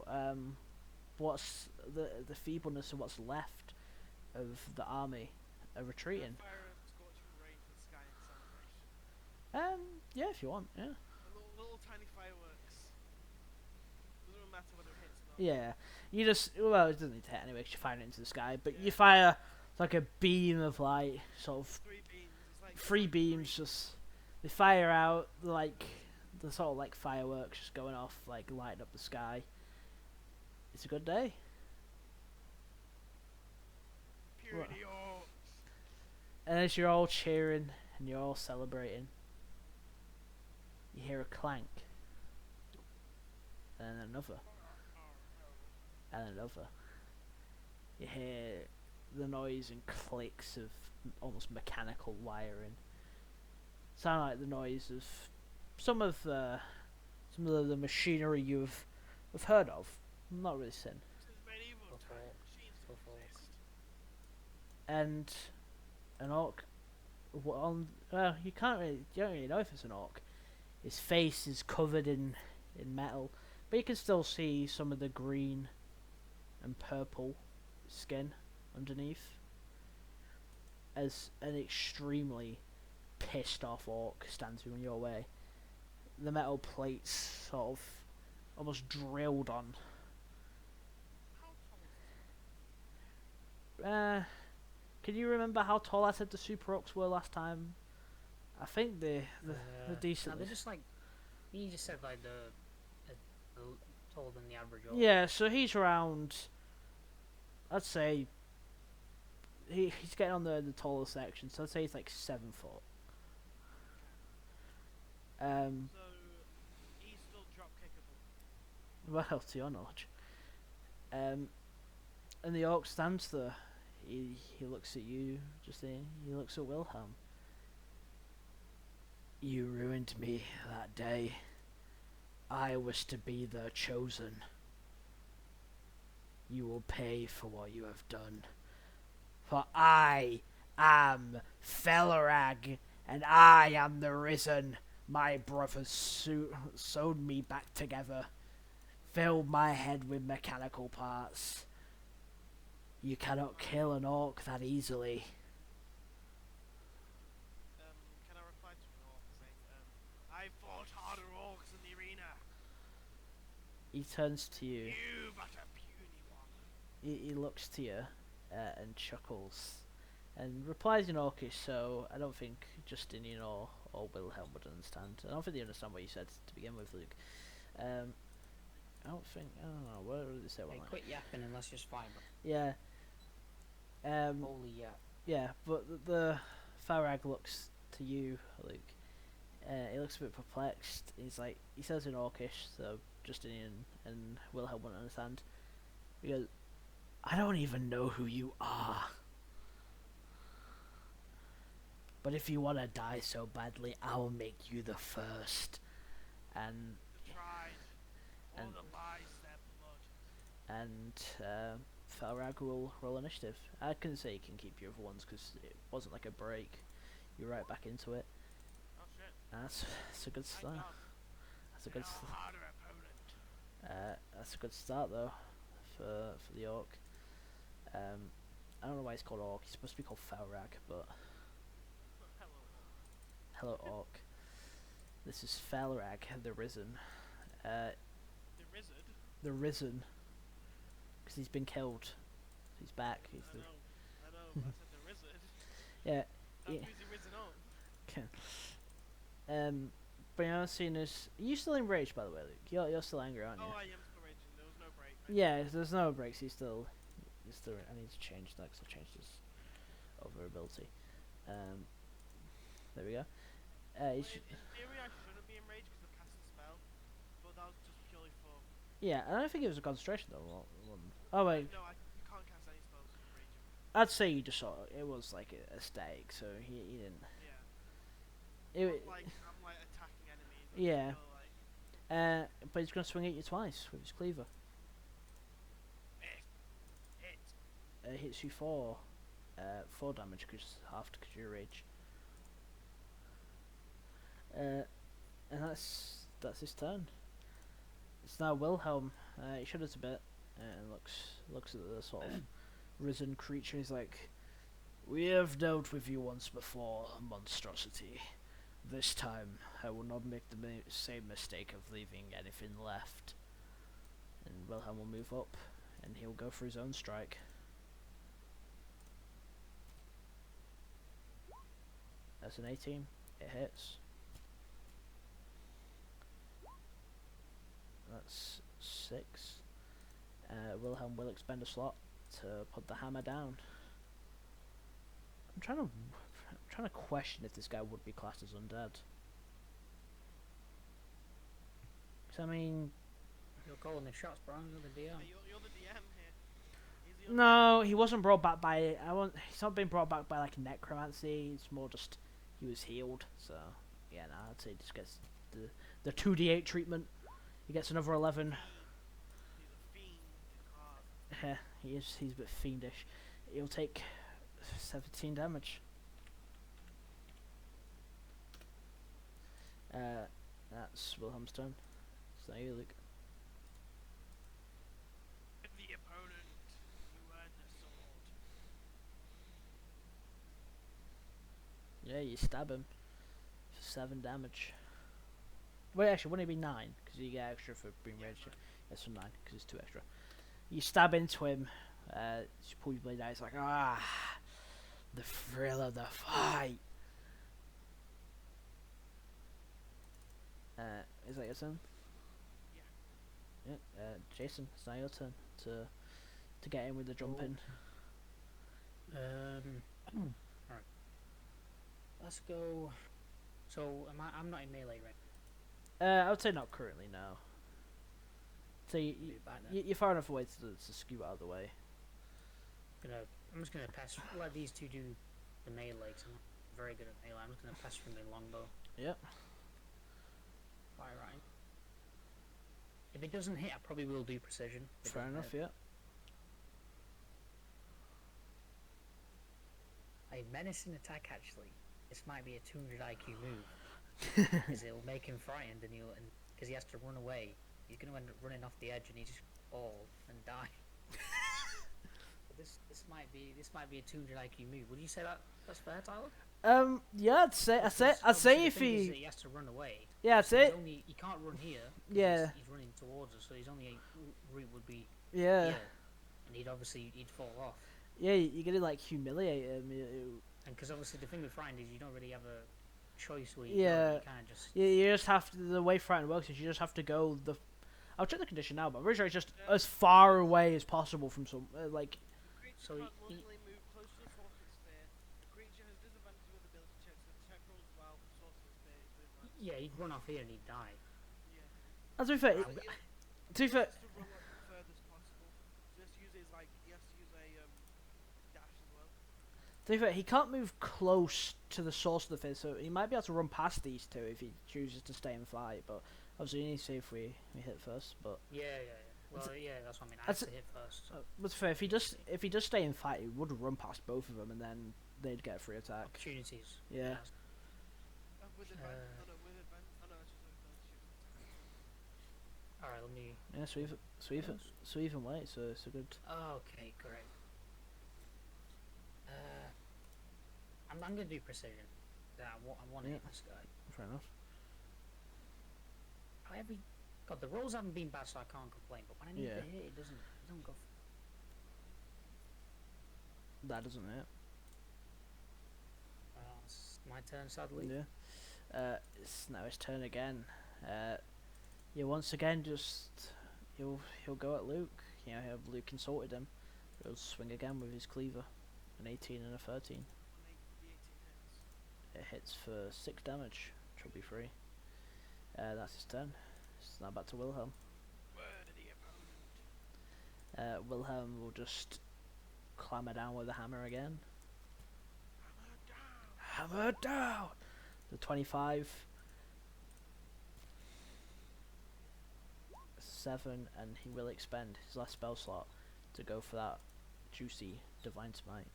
What's the feebleness of what's left of the army are retreating. Fire and scorching rain to the sky in celebration. Yeah, if you want, yeah. Little tiny fireworks. Doesn't matter whether it hits or not. Yeah, you just it doesn't need to hit anyway because you fire it into the sky, but you fire like a beam of light, sort of 3 beams. It's like three beams, just they fire out like the sort of like fireworks just going off, like lighting up the sky. It's a good day. Purity orcs. And as you're all cheering and you're all celebrating, you hear a clank, and another, and another. You hear the noise and clicks of almost mechanical wiring. Sound like the noise of some of the machinery you've heard of. Not really seen. Since medieval times, machines don't exist. And an orc, you don't really know if it's an orc. His face is covered in metal, but you can still see some of the green and purple skin underneath. As an extremely pissed off orc stands in your way. The metal plates sort of almost drilled on. How tall is this? Can you remember how tall I said the super orcs were last time? I think they're No, decently. they're just like you just said, like taller than the average orc. Yeah, so he's around. I'd say he's getting on the taller section, so I'd say he's like 7 foot. So he's still drop kickable. Well, to your knowledge. And the orc stands there. He looks at you, he looks at Wilhelm. You ruined me that day. I was to be the chosen. You will pay for what you have done. For I am Felrag, and I am the risen. My brothers sewed me back together, filled my head with mechanical parts. You cannot kill an orc that easily. Can I reply to an orc saying, I fought harder orcs in the arena. He turns to you. You but a puny one. He looks to you and chuckles and replies in Orcish, so I don't think Justinian or Wilhelm would understand. I don't think they understand what you said to begin with, Luke. I don't know, what did they say? Hey, quit yapping and let's just fight. Yeah. Holy yap. Yeah, but the Farag looks to you, Luke. He looks a bit perplexed. He says in Orcish, so Justinian and Wilhelm won't understand. He goes, I don't even know who you are. But if you want to die so badly, I'll make you the first. And The tried. All the lies their blood. and Falrag will roll initiative. I can say he can keep your other ones because it wasn't like a break. You're right back into it. Oh shit. That's a good start. That's a good. Harder opponent. That's a good start though, for the orc. I don't know why he's called orc. He's supposed to be called Falrag, but Hello. hello orc. This is Falrag, the Risen. The Wizard? The Risen. Because he's been killed. He's back. He's I know. I said the Wizard. yeah. That's who's he risen on. Okay. But you know, seeing as are you still enraged, by the way, Luke? You're still angry, aren't you? Oh, I am still raging. There was no break. Right? Yeah, there's no breaks. He's still. I need to change that because I've changed his over ability. There we go. In theory, I shouldn't be enraged because I've cast a spell, but that was just purely for. Yeah, I don't think it was a concentration though. Oh wait, No, you can't cast any spells with raging. I'd say you just saw it was like a static, so he didn't. Yeah. I'm like attacking enemies. Yeah. Still, like, But he's gonna swing at you twice with his cleaver. hit. Hits you for 4 damage because half because you're rage. And that's his turn. It's now Wilhelm. He shudders a bit and looks at the sort of risen creature. He's like, "We have dealt with you once before, monstrosity. This time, I will not make the same mistake of leaving anything left." And Wilhelm will move up, and he'll go for his own strike. That's an 18. It hits. That's 6. Wilhelm will expend a slot to put the hammer down. I'm trying to question if this guy would be classed as undead. 'Cause I mean, You're calling the shots, Brian. You're the DM. Hey, you're the DM here. He's the no, he wasn't brought back by. He's not been brought back by like necromancy. It's more just he was healed. So yeah, no, I'd say he just gets the 2d8 treatment. He gets another 11. He's a fiend. He's a bit fiendish. He'll take 17 damage. That's Wilhelm's turn. So now you, Luke. The opponent. You earned the sword. Yeah, you stab him for 7 damage. Wait, actually, wouldn't it be 9? Because you get extra for being Yeah, raged. nine. Yeah, so 9, because it's 2 extra. You stab into him, you pull your blade out, it's like, the thrill of the fight. Is that your turn? Yeah. Yeah. Jason, it's now your turn to get in with the jumping. Alright. Let's go. So, I'm not in melee right I would say not currently, no. So you're far enough away to scoot out of the way. I'm just gonna pass. Let these two do the melee. Cause I'm not very good at melee. I'm just gonna pass from the longbow. Yep. Fire right. If it doesn't hit, I probably will do precision. Fair enough, yeah. A menacing attack, actually. This might be a 200 IQ move. Because it'll make him frightened, and because he has to run away. He's going to end up running off the edge, and he just fall and die. This might be a 200 IQ move. Would you say that's fair, Tyler? Yeah, I'd say if he has to run away. Yeah, I'd say. He can't run here. Yeah. He's running towards us, so his only route would be Yeah. here, and he'd fall off. Yeah, you're gonna like humiliate him. And because obviously the thing with frightened is you don't really have a choice where Yeah. you kind of just. Yeah, you just have to. The way frightened works is you just have to go the. I'll check the condition now, but I'm pretty sure it's just as far away as possible from some like. Creature can't normally move close to the sorcerer sphere. The creature has disadvantage with ability checks and attack rolls while the sorcerer sphere is within line. Yeah, he'd run off here and he'd die. Yeah. And to be fair, He has to run like the furthest possible. So he has to use a dash as well. To be fair, he can't move close to the source of the fizz, so he might be able to run past these two if he chooses to stay and fight. But obviously, you need to see if we hit first. But Yeah. Well, yeah, that's what I mean. I have to hit first. So. but fair, if he does stay and fight, he would run past both of them, and then they'd get a free attack. Opportunities. Yeah. With advantage. With advantage. Oh no, it's just with advantage. Alright, let me. Yeah, so even weight, so it's a good. Okay, great. I'm gonna do precision. I want to hit this guy. Fair enough. God, the rolls haven't been bad, so I can't complain. But when I need Yeah. to hit, it doesn't go. That doesn't hit. It's my turn, sadly. Yeah. It's now his turn again. Yeah, once again, just he'll go at Luke. You know, Luke insulted him. He'll swing again with his cleaver, an 18 and a 13. The 18 hits. It hits for 6 damage. Which will be free. That's his turn. It's now back to Wilhelm. Worthy opponent. Wilhelm will just clamber down with the hammer again. Hammer down! The 25. 7, and he will expend his last spell slot to go for that juicy Divine Smite.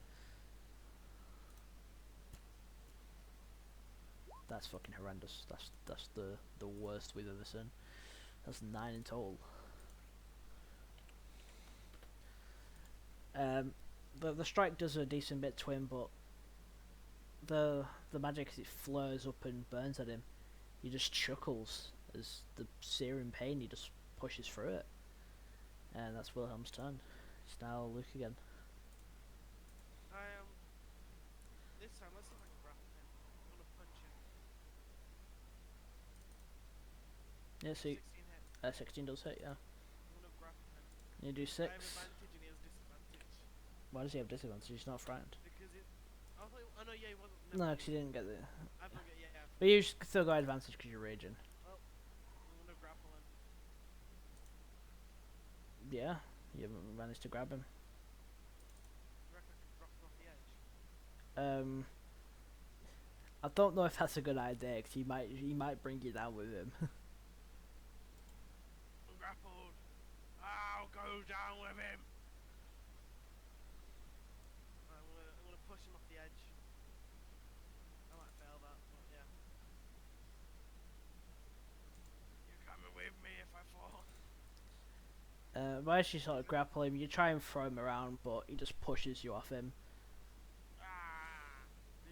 That's fucking horrendous. That's the worst we've ever seen. That's 9 in total. The strike does a decent bit to him, but the magic, as it flares up and burns at him, he just chuckles as the searing pain, he just pushes through it. And that's Wilhelm's turn. It's now Luke again. This time, let's see if I can grapple him. I'm gonna punch him. Yeah, so 16 hit. 16 does hit, yeah. I'm gonna grapple him. You do I 6. have advantage and he has disadvantage. Why does he have disadvantage? He's not frightened. Because it. Oh no, yeah, he wasn't. No, because he didn't get the. I've not get, yeah. But you still got advantage because you're raging. Well, I'm gonna grapple him. Yeah, you managed to grab him. You reckon I can drop him off the edge? I don't know if that's a good idea because he might bring you down with him. I'm grappled. I'll go down with him. I'm gonna push him off the edge. I might fail that, but yeah. You're coming with me if I fall. Why you sort of grapple him? You try and throw him around, but he just pushes you off him.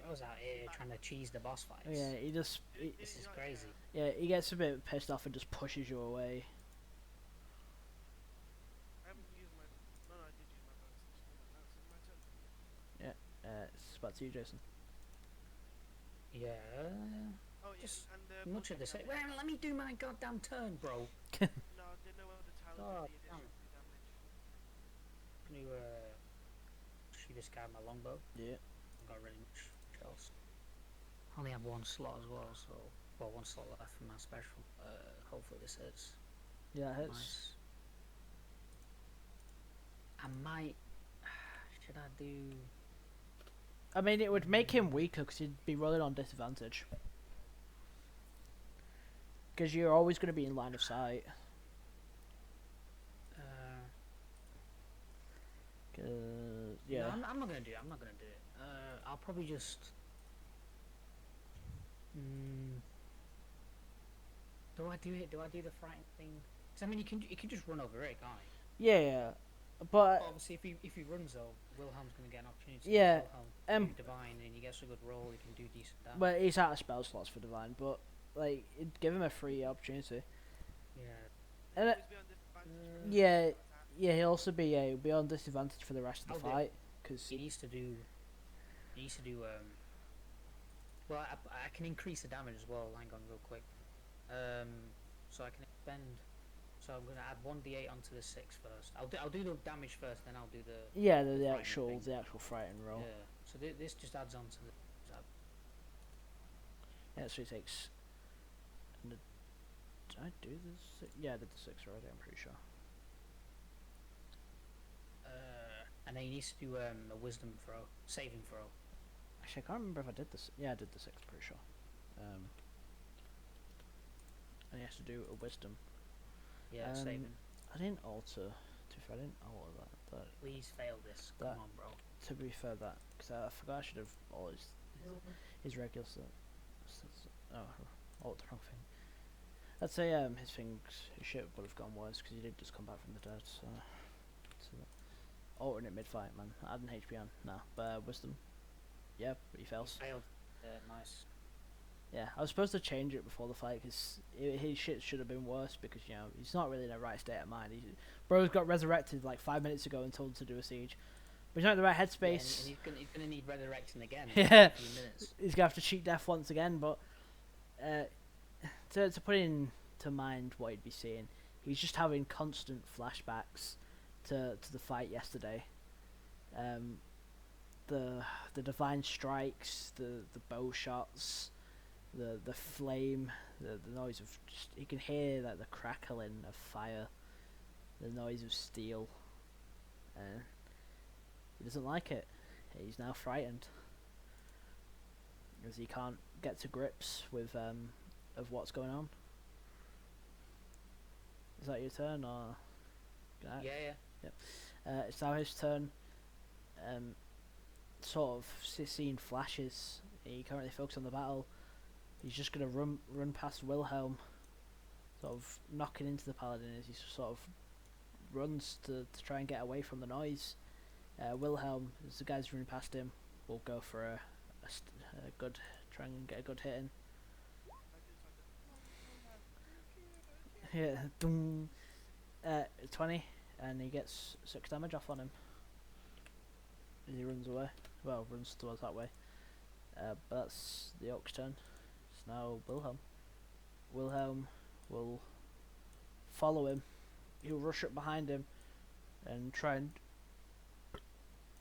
I was out here trying to cheese the boss fights. Yeah, This is crazy. yeah, he gets a bit pissed off and just pushes you away. I haven't used my. No, I did use my bonus action. Hold on, now it's my turn. It's back to you, Jason. Yeah. Oh yeah, Just and much of the same. Well, let me do my goddamn turn, bro. No, I didn't know whether the tile God did the damn. additional 3 damage. Can you shoot this guy with my longbow? Yeah. I've got really much else. I only have one slot as well, so one slot left for my special. Hopefully this hits. Yeah, it hits. Nice. I might. Should I do? I mean, it would make him weaker because he'd be rolling on disadvantage. Because you're always going to be in line of sight. Yeah. No, I'm not gonna do it. I'm not gonna do it. I'll probably just. Do I do it? Do I do the frightened thing? Because I mean, you can just run over it, can't you? Yeah, but Obviously, if he runs though, Wilhelm's gonna get an opportunity. Yeah, Wilhelm do divine, and he gets a good roll. He can do decent damage. but he's out of spell slots for divine. But like, it'd give him a free opportunity. Yeah. And Always be on disadvantage for yeah, attack. yeah, he'll also he'll be on disadvantage for the rest of the I'll do fight because He needs to do. Well, I can increase the damage as well. Hang on, real quick. So I can expend. So I'm gonna add 1d8 onto the 6 first. I'll do the damage first, then I'll do the. the frightening actual thing. frightened roll. Yeah. So this just adds on to the. Yeah, so he takes. Did I do this? Yeah, I did the 6 already. I'm pretty sure. And then he needs to do a wisdom throw, saving throw. Actually, I can't remember if I did this. Yeah, I did the 6. Pretty sure. And he has to do a wisdom. Yeah, saving. I didn't alter. I didn't alter that. Please fail this. that- Come on, bro. To be fair, because I forgot I should have always his regular oh, the wrong thing. I'd say his shit would have gone worse because he did just come back from the dead. So altering it mid fight, man. Adding HP on, nah. But wisdom, yeah, but he fails. Failed. Nice. Yeah, I was supposed to change it before the fight because his shit should have been worse because he's not really in the right state of mind. Bro's got resurrected like 5 minutes ago and told to do a siege, but he's not in the right headspace. Yeah, and he's gonna need resurrecting again. Yeah. In a few minutes. He's gonna have to cheat death once again. But to put into mind what he'd be seeing, he's just having constant flashbacks to the fight yesterday. The divine strikes, the bow shots, the flame, the noise of he can hear like the crackling of fire, the noise of steel. He doesn't like it. He's now frightened as he can't get to grips with of what's going on. Is that your turn or? Yeah. It's now his turn. Sort of seeing flashes. He currently focused on the battle. He's just gonna run past Wilhelm, sort of knocking into the paladin as he sort of runs to try and get away from the noise. Wilhelm, as the guys running past him, will go for a good, try and get a good hit in. Yeah, 20, and he gets 6 damage off on him as he runs away. Well, runs towards that way. But that's the Orc's turn. It's now Wilhelm. Wilhelm will follow him. He'll rush up behind him and try and.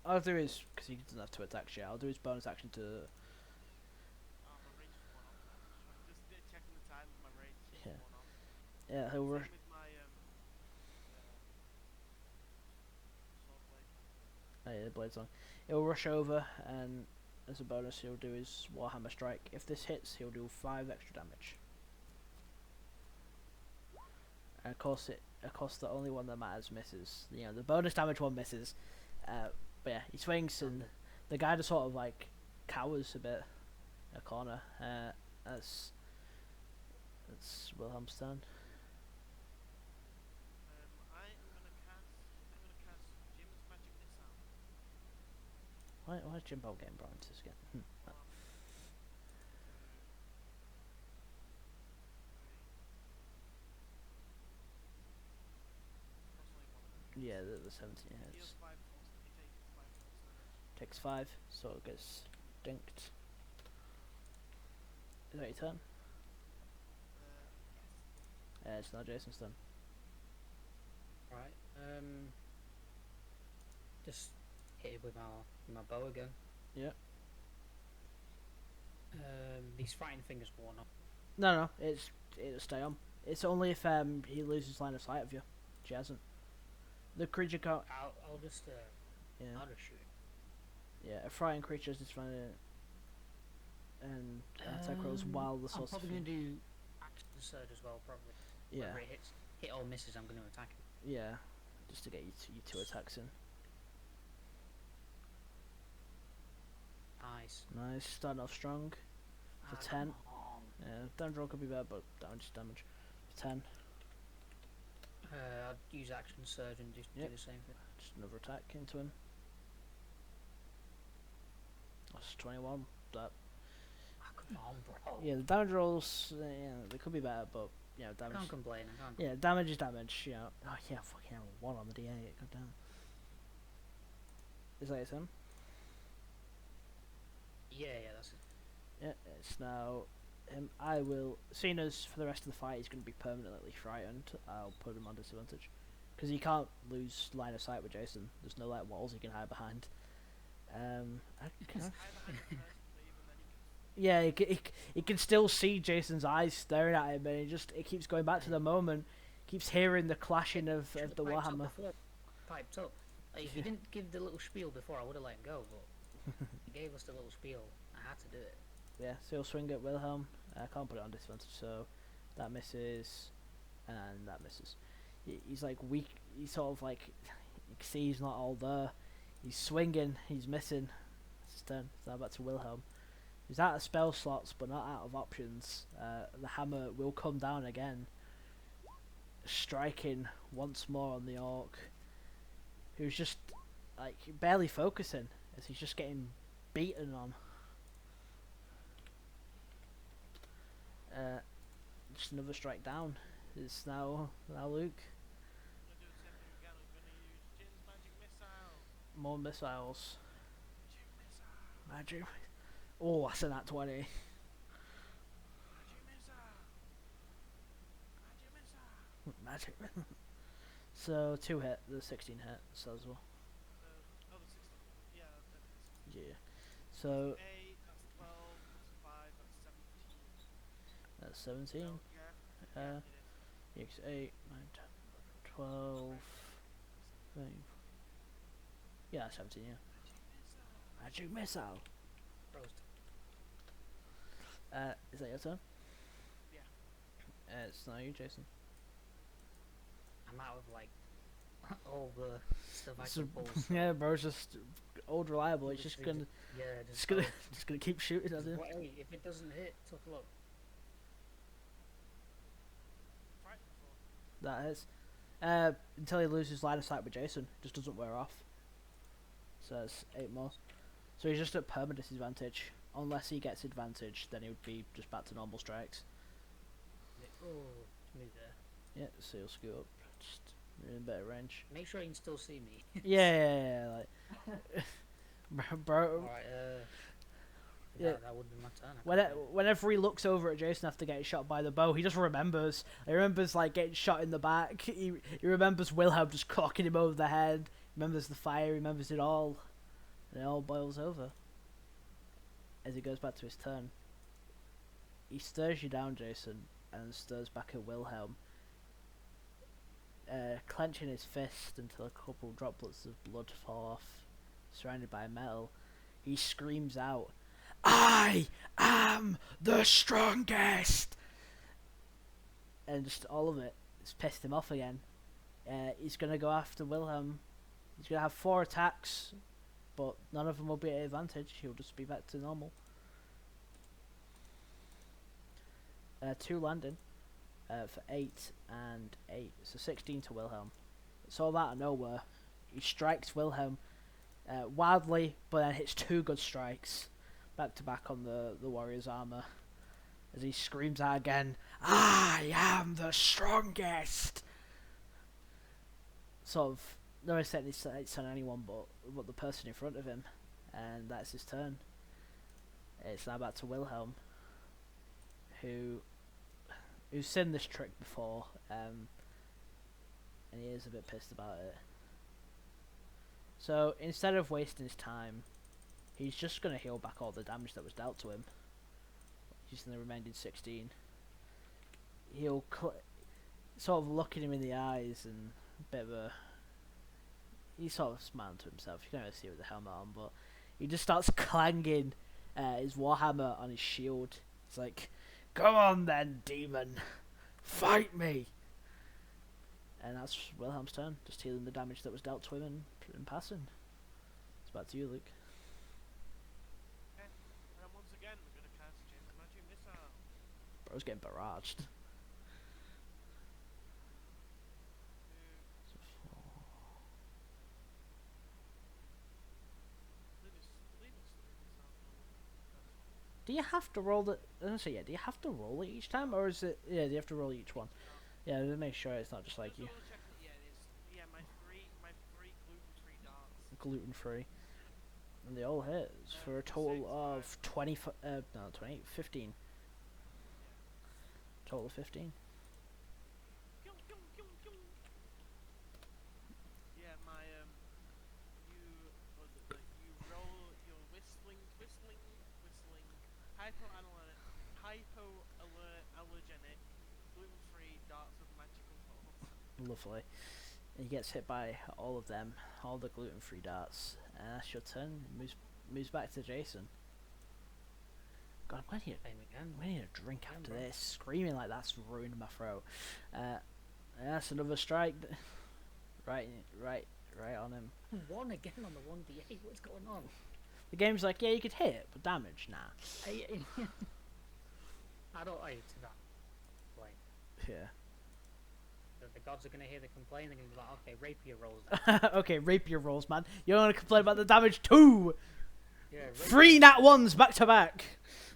I'll do his, because he doesn't have to attack yet. I'll do his bonus action to. Oh, my rage just went off. Just checking the time. My rage just Yeah. went off. Yeah, he'll rush. Same with my sword blade. Oh yeah, the blade's on. He'll rush over, and as a bonus, he'll do his Warhammer strike. If this hits, he'll do 5 extra damage. And of course, the only one that matters misses. The bonus damage one misses. But yeah, he swings, and the guy just sort of like cowers a bit in a corner. That's Wilhelm's turn. I'm gonna cast Jim's magic missile. Why is Jimbo getting brought into this again? 17 Heals hits. 5 force. He takes 5 force damage. Takes 5, so it gets dinked. Is that your turn? Yes. It's not Jason's turn. Right. Just hit it with my bow again. Yeah. These frightened fingers worn off. No, it'll stay on. It's only if he loses line of sight of you. She hasn't. The creature can't. I'll just Yeah. I'll just shoot it. Yeah, a frightened creature is disadvantage and attack rolls while the I'm source. probably going to do action surge as well, probably. Yeah, Whether it hit or misses, I'm going to attack it. yeah, just to get you two attacks in. Nice. Nice, starting off strong for 10. Come on. Yeah, damage roll could be bad, but damage is damage. For 10, I'd use action surge and just Yep. do the same thing. just another attack into him. That's 21. That Come on, bro. yeah, the damage rolls, yeah, they could be better, but yeah, I damage. can't complain. I can't. Yeah, damage is damage. You know. Oh yeah, fucking hell, 1 on the D8. God damn. Is that your turn? Yeah, that's it. Yeah, it's now him. I will, seeing as for the rest of the fight he's going to be permanently frightened, I'll put him on disadvantage. Because he can't lose line of sight with Jason. There's no like walls he can hide behind. Yeah, he can still see Jason's eyes staring at him, and it keeps going back to the moment. Keeps hearing the clashing of Should've the piped up warhammer. before. Piped up. Like, if you didn't give the little spiel before, I would have let him go. But you gave us the little spiel. I had to do it. Yeah, so he'll swing at Wilhelm. I can't put it on disadvantage, so that misses, and that misses. He's like weak. He's sort of like, you can see he's not all there. He's swinging. He's missing. It's his turn. So now back to Wilhelm. He's out of spell slots, but not out of options. The hammer will come down again, striking once more on the orc, who's just like barely focusing as he's just getting beaten on. Just another strike down. It's now Luke. I'm gonna do the same thing again. I'm gonna use Jin's magic missile. More missiles. Magic missile. Magic. Oh, that's a nat 20. Magic missile. Magic missile. Magic. So 2 hit, the 16 hit, so as well. Oh, the 16. Yeah, that is. Yeah. So 8, that's 12, that's 5, that's 17. that's 17. So, yeah, Uh, it is. X 8, 9, 10, 12, 13. Yeah, 17. Yeah. Magic missile. Magic missile. Roast. Is that your turn? Yeah. It's not you, Jason. I'm out of like all the stuff I So, can pull. yeah, bro's just old reliable. He's just Literally gonna, Yeah, just gonna keep shooting at him. Well, hey, if it doesn't hit, tough luck. Right before. That is. Until he loses line of sight with Jason, just doesn't wear off. So it's 8 more. So he's just at permanent disadvantage. Unless he gets advantage, then he would be just back to normal strikes. Oh, smooth there. Yeah, so he'll scoot up, just in better range. Make sure you can still see me. Yeah, like, bro. Alright, Yeah. that would be my turn. Whenever he looks over at Jason after getting shot by the bow, he just remembers. He remembers like getting shot in the back. He remembers Wilhelm just clocking him over the head. Remembers the fire. Remembers it all, and it all boils over. As he goes back to his turn, he stares you down, Jason, and stares back at Wilhelm, clenching his fist until a couple droplets of blood fall off, surrounded by metal. He screams out, "I am the strongest!" And just all of it has pissed him off again. He's going to go after Wilhelm. He's going to have 4 attacks, but none of them will be at advantage. He'll just be back to normal. 2 landing for 8 and 8. So 16 to Wilhelm. It's all that out of nowhere. He strikes Wilhelm wildly, but then hits 2 good strikes back to back on the warrior's armor. As he screams out again, "I am the strongest!" Sort of no setting his sights on anyone but the person in front of him, and that's his turn. It's now back to Wilhelm, who's seen this trick before, and he is a bit pissed about it. So instead of wasting his time, he's just going to heal back all the damage that was dealt to him, using the remaining 16. He'll sort of look at him in the eyes and a bit of a... He's sort of smiling to himself. You can't really see with the helmet on, but he just starts clanging his warhammer on his shield. It's like, "Come on then, demon, fight me!" And that's Wilhelm's turn, just healing the damage that was dealt to him and passing. It's back to you, Luke. Okay. And once again, we're gonna cast Chains of Magic Missile. Bro's getting barraged. Do you have to roll it? So yeah, do you have to roll it each time, or is it? Yeah, do you have to roll each one? Yeah, to make sure it's not just like you. Yeah, it is. Yeah, my three gluten-free darts. Gluten free, and they all hit for a total of 15. Total of 15. Yeah, my you roll your whistling, hypoallergenic, gluten-free darts of magical force. Lovely. And he gets hit by all of them, all the gluten free darts. And that's your turn. Moves back to Jason. God, I'm gonna need a drink after this. Screaming like that's ruined my throat. That's another strike. Right on him. One again on the 1d8. What's going on? The game's like, yeah, you could hit, but damage, nah. I don't like to that. Like, Yeah. the gods are gonna hear the complaint. They're gonna be like, okay, rapier rolls. Okay, rapier rolls, man. You don't want to complain about the damage too. Yeah. 3 nat 1s back to back.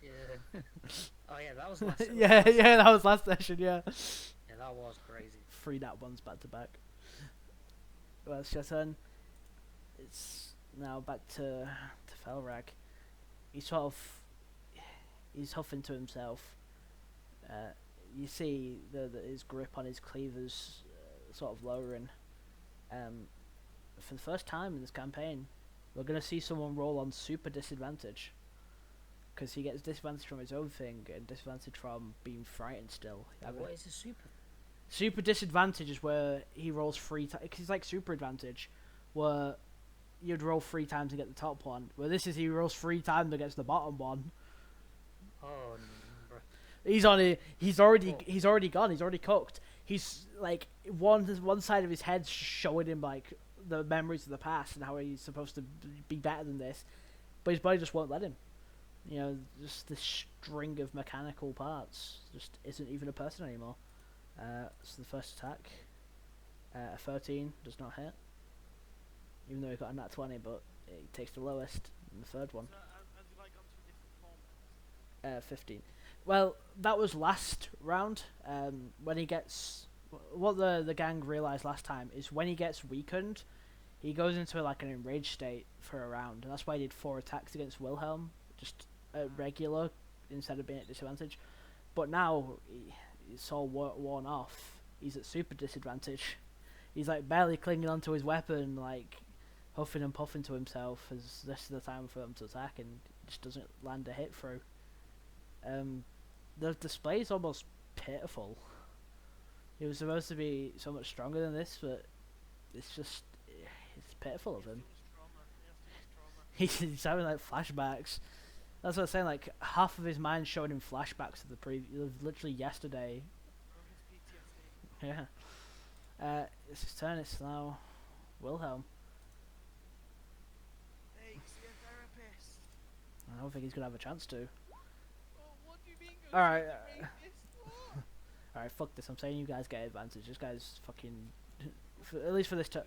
Yeah. Oh yeah, that was last. yeah, that was last session. Yeah. Yeah, that was crazy. 3 nat 1s back to back. Well, it's your turn. It's now back to Felrag. He's huffing to himself. You see his grip on his cleavers sort of lowering. For the first time in this campaign, we're going to see someone roll on super disadvantage. Because he gets disadvantage from his own thing and disadvantage from being frightened still. What is a super? Super disadvantage is where he rolls 3 times. It's like super advantage, where you'd roll 3 times to get the top one. Where this is he rolls 3 times against the bottom one. Oh. He's already gone. He's already cooked. He's like one side of his head's showing him like the memories of the past and how he's supposed to be better than this, but his body just won't let him. You know, just this string of mechanical parts just isn't even a person anymore. So the first attack, a 13 does not hit, even though he got a nat 20, but it takes the lowest. And the third one, So, has he like gone to a different form? 15. Well, that was last round. When he gets what the gang realized last time is when he gets weakened, he goes into like an enraged state for a round, and that's why he did 4 attacks against Wilhelm, just regular instead of being at disadvantage. But now it's all worn off. He's at super disadvantage. He's like barely clinging onto his weapon, like huffing and puffing to himself as this is the time for him to attack, and just doesn't land a hit through. The display is almost pitiful. He was supposed to be so much stronger than this, but it's pitiful of him. He's having like flashbacks. That's what I'm saying. Like half of his mind showing him flashbacks of literally yesterday. Yeah. It's his turn. It's now Wilhelm. Hey, see a therapist. I don't think he's gonna have a chance to. What do you mean? Alright. Alright, fuck this. I'm saying you guys get advantage. This guy's fucking... at least for this turn.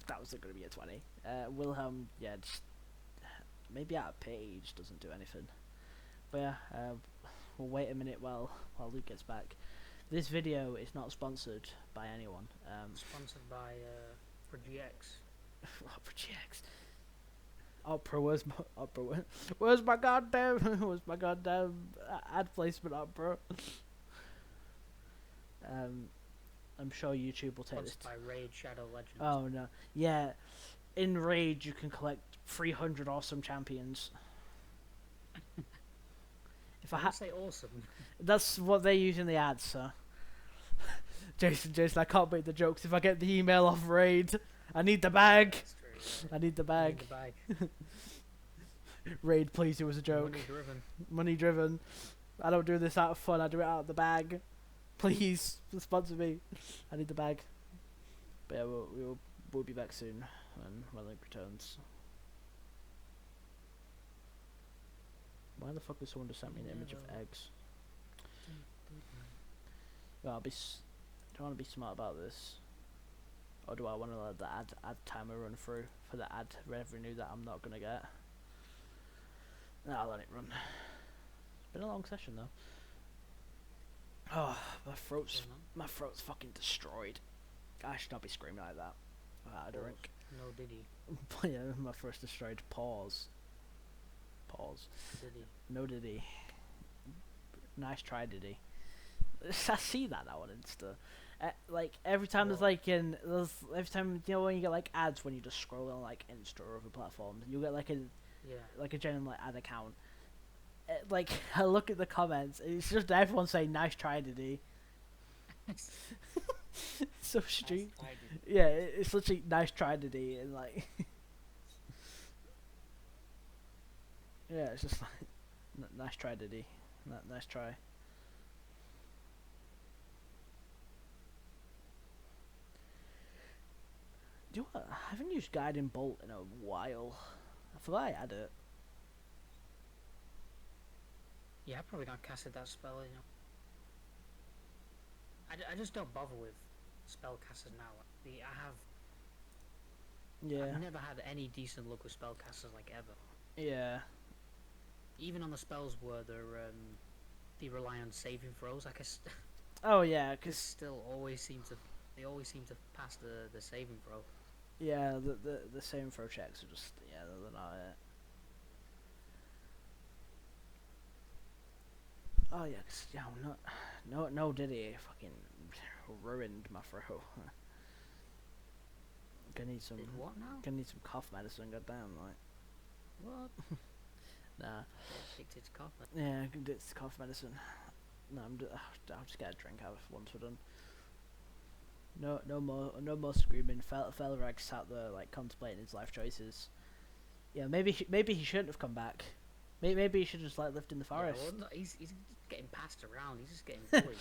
That was going to be a 20. Wilhelm, yeah, just... maybe out of page doesn't do anything. But yeah, we'll wait a minute while Luke gets back. This video is not sponsored by anyone. Sponsored by ProGX. Opera GX. Opera, where's my goddamn ad placement, Opera? I'm sure YouTube will take this. Sponsored by Raid Shadow Legends. Oh no, yeah. In Raid, you can collect 300 awesome champions. If I say awesome. that's what they use in the ads, sir. Jason, I can't make the jokes. If I get the email off Raid, I need the bag. That's true, yeah. I need the You bag. need the bag. Raid, please, it was a joke. Money driven. Money driven. I don't do this out of fun. I do it out of the bag. Please sponsor me. I need the bag. But yeah, we'll be back soon when Link returns. Why the fuck did someone just send me an image of eggs? Well, do I want to be smart about this, or do I want to let the ad timer run through for the ad revenue that I'm not gonna get? No, I'll let it run. It's been a long session though. Oh, my throat's fucking destroyed. I should not be screaming like that without a drink. No diddy. Yeah, my throat's destroyed. Pause. Diddy. No diddy. Nice try, diddy. I see that now on Insta. Like every time every time when you get like ads when you just scroll on like Insta or other platforms, you get like a genuine like ad account. Like I look at the comments, it's just everyone saying nice try, diddy. So stupid. Yeah, it's literally nice try, diddy, and like yeah, it's just like nice try, diddy. Nice try. Do you know what? I haven't used Guiding Bolt in a while. I forgot I had it. Yeah, I probably not casted that spell, you know. I just don't bother with spellcasters now. I've never had any decent luck with spellcasters, like, ever. Yeah. Even on the spells where they rely on saving throws, like Oh yeah, cause they always seem to pass the saving throw. yeah, the saving throw checks are just they're not it. Oh yeah, cause no Diddy fucking ruined my throat. Gonna need some. Did what now? Gonna need some cough medicine. Goddamn, like. What? Nah. Kicked its cough. Yeah, it's cough medicine. No, I'll just get a drink out once we're done. No more screaming. Felrag sat there like contemplating his life choices. Yeah, maybe he shouldn't have come back. Maybe he should just like lived in the forest. Yeah, well, no, he's getting passed around. He's just getting bullied.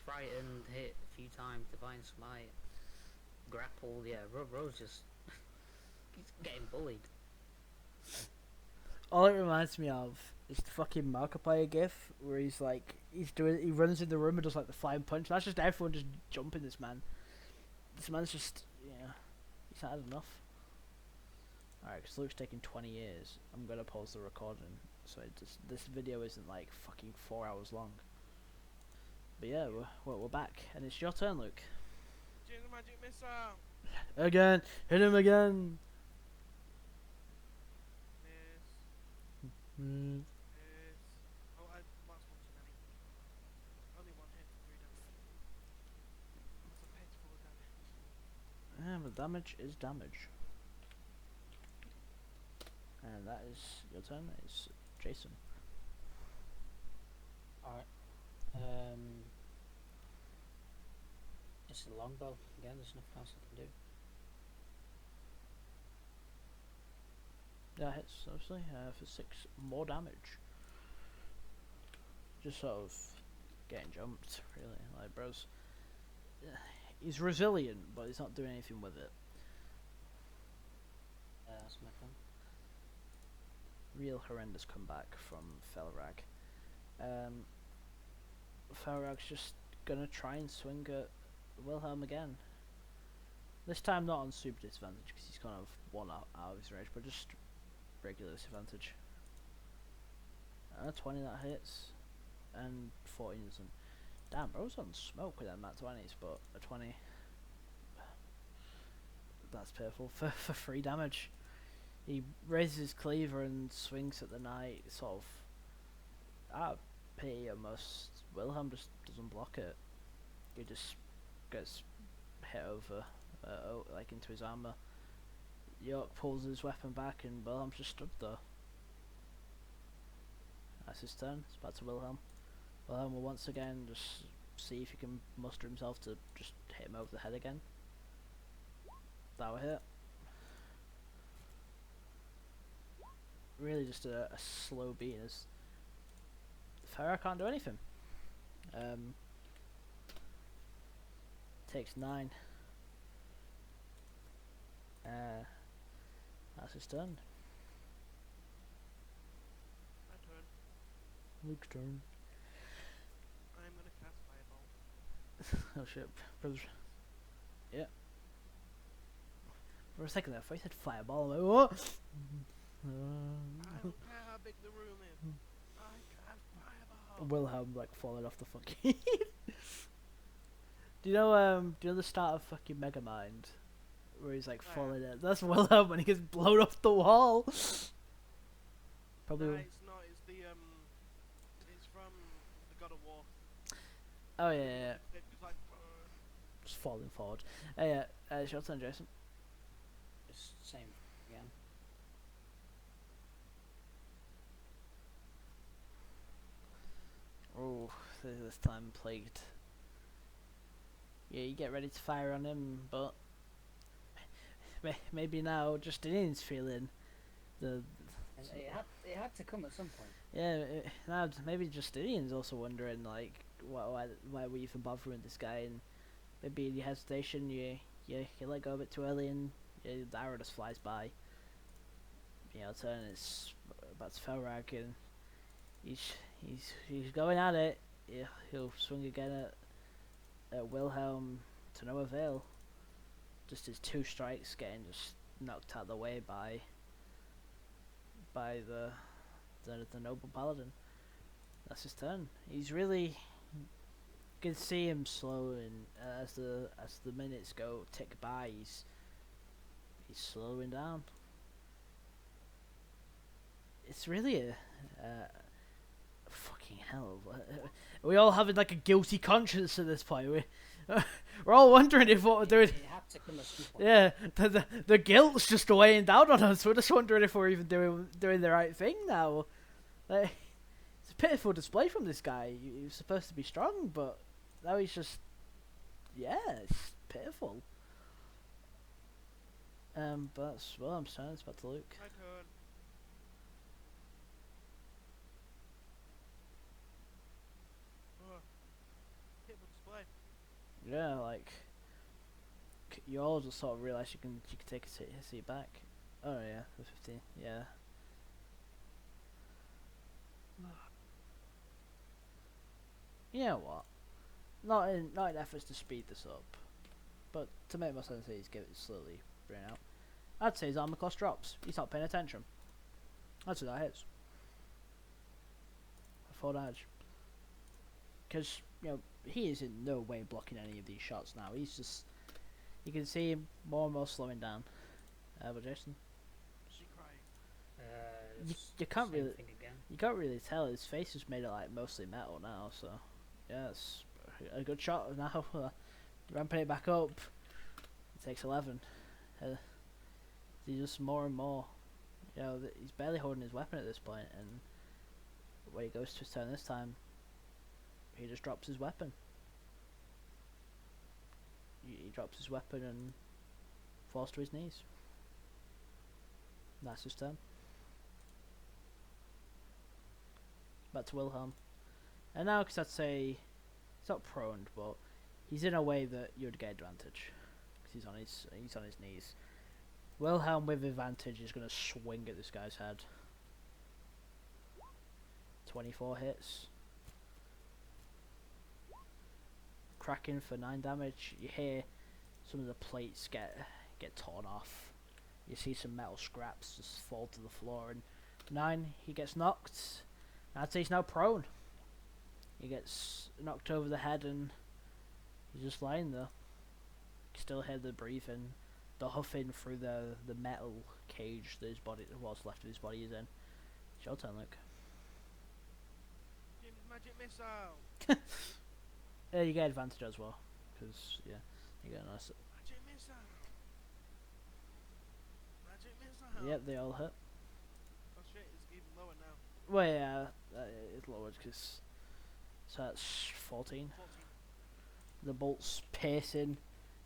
Frightened, hit a few times, divine smite, grappled. Yeah, Rose just he's getting bullied. All it reminds me of is the fucking Markiplier gif where he runs in the room and does like the flying punch. That's just everyone just jumping this man. This man's just he's not had enough. Alright, because Luke's taking 20 years. I'm gonna pause the recording so this video isn't like fucking 4 hours long. But yeah, we're back and it's your turn, Luke. Do the magic missile. Again, hit him again. Yes. Oh, that's one too many. Only one hit for 3 damage. That's a pitiful damage. Yeah, but damage is damage. And that is your turn. It's Jason. Alright. It's a longbow. Again, there's nothing else I can do. Yeah, hits obviously for 6 more damage. Just sort of getting jumped, really. Like, bro's he's resilient, but he's not doing anything with it. That's my turn. Real horrendous comeback from Felrag. Felrag's just gonna try and swing at Wilhelm again. This time not on super disadvantage because he's kind of one out of his range, but just regular disadvantage. 20 that hits, and 14 doesn't. Damn, bro's on smoke with them at 20s, but a 20. That's pitiful for 3 damage. He raises his cleaver and swings at the knight, sort of. Ah, pity almost. Wilhelm just doesn't block it. He just gets hit over, like into his armor. York pulls his weapon back, and Wilhelm's just stood there. That's his turn. It's back to Wilhelm. Wilhelm will once again just see if he can muster himself to just hit him over the head again. That will hit. Really just a slow beat as Phaia can't do anything. Takes 9. That's his turn. My turn. Luke's turn. I'm gonna cast Fireball. Oh shit, brother. Yeah. For a second there, I thought you said fireball. I'm like, what? I don't care how big the room is. I cast Fireball. Wilhelm like falling off the fucking. Do you know the start of fucking Megamind, where he's like falling in? That's Wilhelm when he gets blown off the wall. Probably. No, it's not. It's the it's from the God of War. Oh yeah. It's like. Just falling forward. Yeah. It's your turn, Jason. Just same again. Oh, this time plagued. Yeah, you get ready to fire on him, but maybe now Justinian's feeling the. And it had to come at some point. Yeah, now maybe Justinian's also wondering like why we even bother with this guy, and maybe in your hesitation you let go a bit too early, and the arrow just flies by. You know, turn it's about to Felrag, and he's going at it. Yeah, he'll swing again at Wilhelm to no avail. Just his 2 strikes getting just knocked out of the way by the noble paladin. That's his turn. He's really, you can see him slowing as the minutes tick by. He's slowing down. It's really a fucking hell. We all having like a guilty conscience at this point. We're all wondering if what we're doing. It had to come at some point. Yeah, the guilt's just weighing down on us. We're just wondering if we're even doing the right thing now. Like, it's a pitiful display from this guy. He was supposed to be strong, but now he's just, it's pitiful. But that's Wilhelm's turn. It's back to Luke. My turn. Hit with display. Yeah, like you all just sort of realise you can take a seat back. Oh yeah, the 15. Yeah. You know what? Not in efforts to speed this up, but to make more sense, he's slowly bring out. I'd say his armor cost drops. He's not paying attention. That's what that hits. A 4 damage. Because he is in no way blocking any of these shots now. He's just, you can see him more and more slowing down. But Jason, She crying. you can't Same really thing again. you can't really tell. His face is made of like mostly metal now. So yeah, it's a good shot now. Ramping it back up. It takes 11. He's just more and more. He's barely holding his weapon at this point, and when he goes to his turn this time, he just drops his weapon. He drops his weapon and falls to his knees. That's his turn. Back to Wilhelm. And now, because I'd say he's not prone, but he's in a way that you'd get advantage, because he's on his knees. Wilhelm with advantage is going to swing at this guy's head. 24 hits. Cracking for 9 damage. You hear some of the plates get torn off. You see some metal scraps just fall to the floor, and 9, he gets knocked. I'd say he's now prone. He gets knocked over the head and he's just lying there. You can still hear the breathing, the huffing through the metal cage that his body, what's left of his body, is in. It's your turn, Luke. Jim's magic missile. Yeah, you get advantage as well, because yeah, you get a nice. Magic missile. Magic missile. Yep, they all hit. Oh shit, it's even lower now. Well, yeah, it's lowered because so that's 14. 14. The bolt's piercing.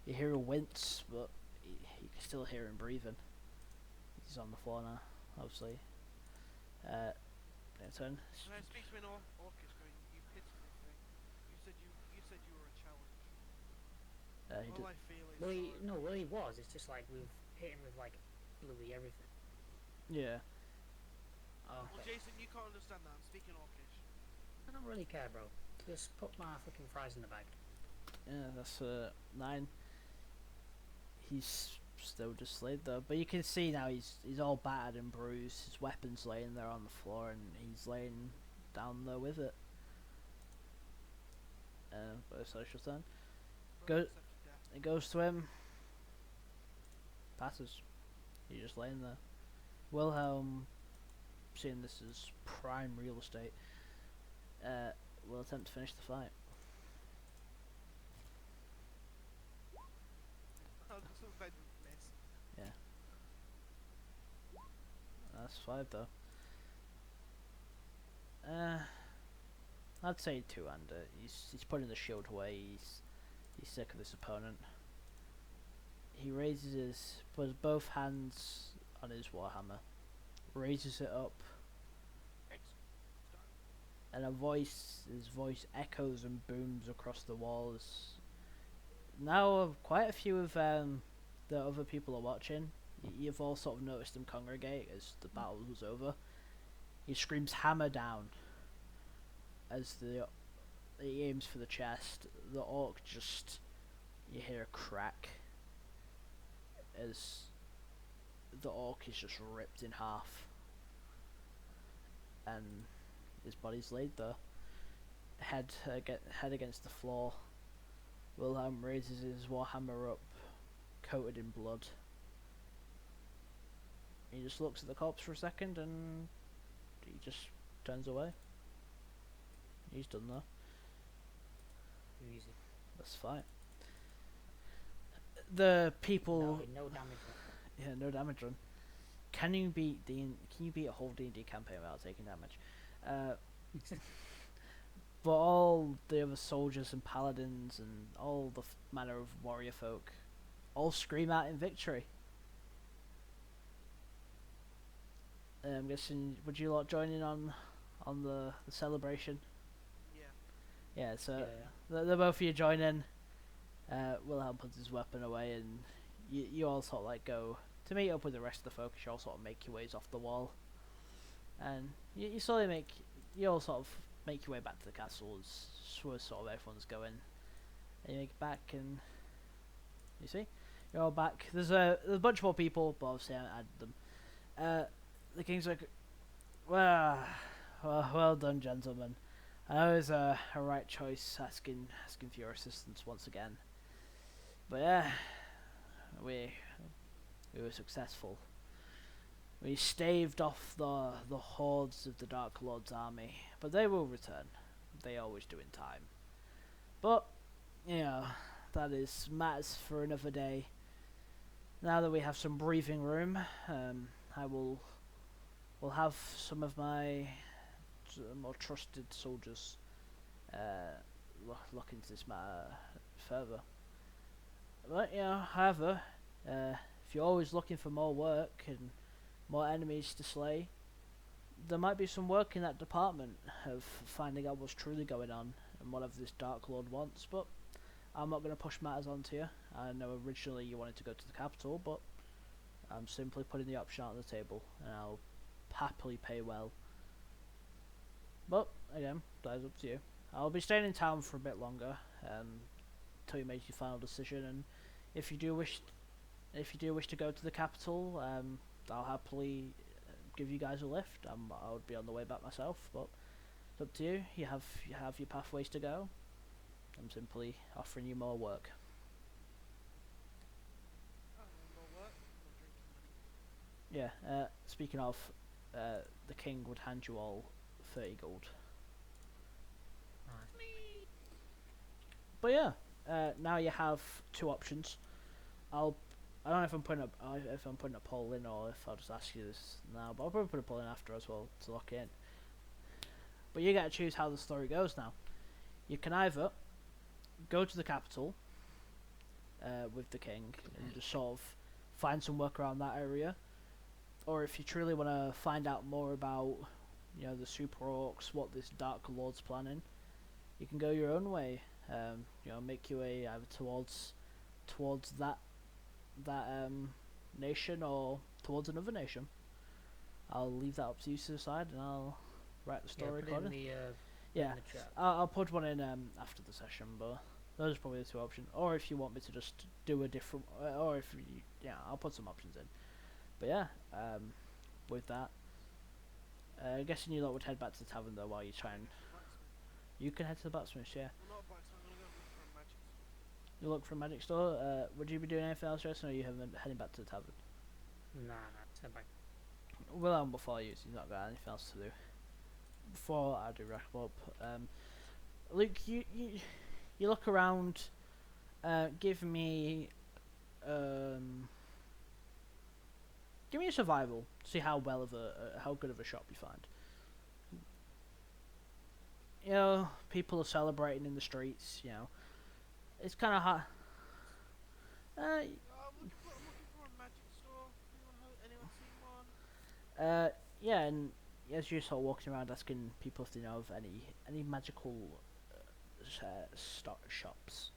You hear a wince, but you can still hear him breathing. He's on the floor now, obviously. Their turn. Can I speak to an orcish going, you pitiful thing. You said you were a challenge. All I feel is Well, he was. It's just like we've hit him with like literally everything. Yeah. Oh, Well, Jason, you can't understand that. I'm speaking orcish. I don't really care, bro. Just put my fucking fries in the bag. Yeah, that's 9. He's still just laid though, but you can see now he's all battered and bruised. His weapon's laying there on the floor, and he's laying down there with it. But it's social turn. Go. It goes to him. Passes. He's just laying there. Wilhelm, seeing this as prime real estate, will attempt to finish the fight. I'll just miss. Yeah. That's 5 though. I'd say 2-hander. He's putting the shield away. He's sick of this opponent. He puts both hands on his warhammer, raises it up, and his voice echoes and booms across the walls. Now, quite a few of the other people are watching. You've all sort of noticed them congregate as the battle was over. He screams "hammer down" as he aims for the chest. The orc you hear a crack as the orc is just ripped in half, and his body's laid there, head against the floor. Wilhelm raises his warhammer up, coated in blood. He just looks at the corpse for a second and he just turns away. He's done there. Easy. That's fine. The people. No damage. Yeah, no damage run. Can you beat a whole D&D campaign without taking damage? But all the other soldiers and paladins and all the manner of warrior folk all scream out in victory. I'm guessing, would you lot join in on the celebration? Yeah. Yeah, so Yeah. the both of you join in. Wilhelm puts his weapon away, and you all sort of like go to meet up with the rest of the folk. You all sort of make your ways off the wall, and you all sort of make your way back to the castle as sort of everyone's going. And you make it back, and you see, you're all back. There's a bunch more people, but obviously I haven't added them. The king's like, well done, gentlemen. I know it's a right choice asking for your assistance once again, but yeah, we were successful. We staved off the hordes of the Dark Lord's army, but they will return. They always do in time. But that is matters for another day. Now that we have some breathing room, we'll have some of my more trusted soldiers look into this matter further. But however, if you're always looking for more work and more enemies to slay, there might be some work in that department of finding out what's truly going on and whatever this Dark Lord wants. But I'm not going to push matters onto you. I know originally you wanted to go to the capital, but I'm simply putting the option on the table, and I'll happily pay well. But again, that is up to you. I'll be staying in town for a bit longer until you make your final decision, and if you do wish to go to the capital, I'll happily give you guys a lift. I would be on the way back myself, but It's up to you. You have your pathways to go. I'm simply offering you more work. Oh, more work, more drinking money. Yeah. Speaking of, the king would hand you all 30 gold. Right. But yeah, now you have two options. I don't know if I'm putting a poll in or if I'll just ask you this now, but I'll probably put a poll in after as well to lock in. But you get to choose how the story goes now. You can either go to the capital with the king and just sort of find some work around that area, or if you truly want to find out more about, the super orcs, what this Dark Lord's planning, you can go your own way. Make your way either towards that nation or towards another nation. I'll leave that up to you to decide, and I'll write the story Put it in according. the Yeah, in the chat. I'll put one in after the session, but those are probably the two options. Or if you want me to just do a different, or if I'll put some options in. But yeah, with that, guessing you lot would head back to the tavern though while you try and. Blacksmith. You can head to the blacksmith, yeah. Well, not a blacksmith. I'm gonna go look for a magic store. You look for a magic store. Would you be doing anything else, Jason, or are you heading back to the tavern? Nah, send back. Well, before you, so you've not got anything else to do. Before I do wrap up, Luke, you look around. Give me a survival. See how how good of a shop you find. People are celebrating in the streets. It's kind of hard. I'm looking for a magic store. Anyone seen one? Yeah, and as you're sort of walking around asking people if they know of any magical shops.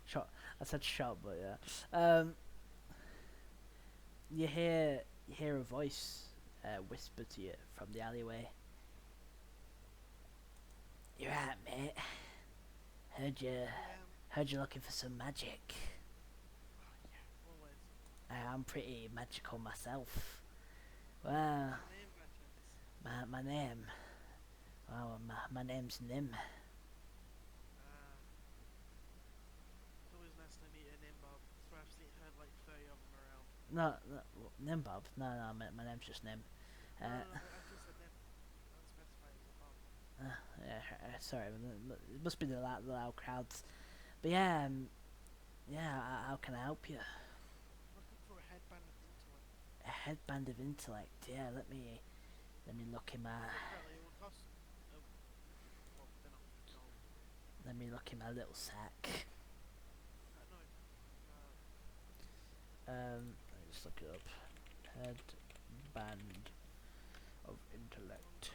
Shop. I said shop, but yeah. You hear a voice whisper to you from the alleyway. You're right, mate. Heard you're looking for some magic. Always. I'm pretty magical myself. Well, Name by chance. my name. Well, my name's Nim. It's always nice to meet a name, Bob. So I've heard like 30 of them around. No, Nim Bob. No, my name's just Nim. No, I just said name. I don't specify it was a Bob. Sorry, it must be the loud crowds. But yeah, how can I help you? Looking for a headband of intellect. A headband of intellect. Yeah, let me look in my Apparently it will cost. Well, they're not gold. let me look in my little sack. No. Let me just look it up. Headband of intellect.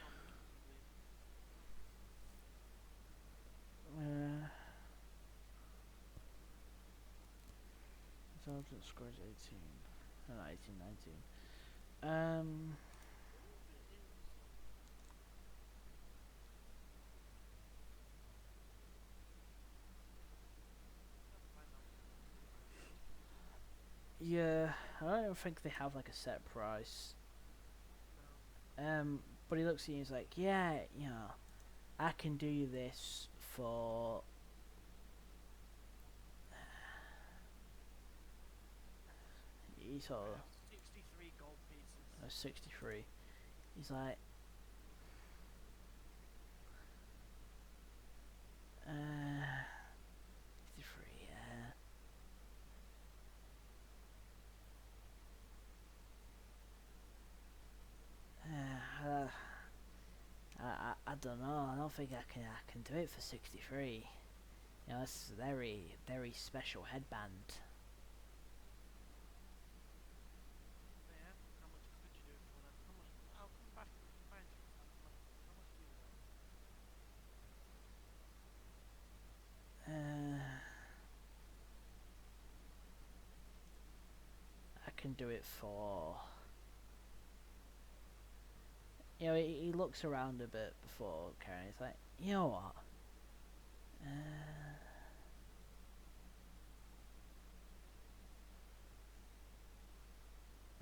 Intelligence scores 18. No, 18, 19. Yeah, I don't think they have like a set price. But he looks at you and he's like, yeah, I can do you this for. He sort of 63 gold pieces. 63. He's like, uh, 63. I don't know. I don't think I can do it for 63. It's a very, very special headband. Yeah. How much could you do it for then? How much? I'll come back and find you. How much do you want? I can do it for. He looks around a bit before carrying. He's like, you know what?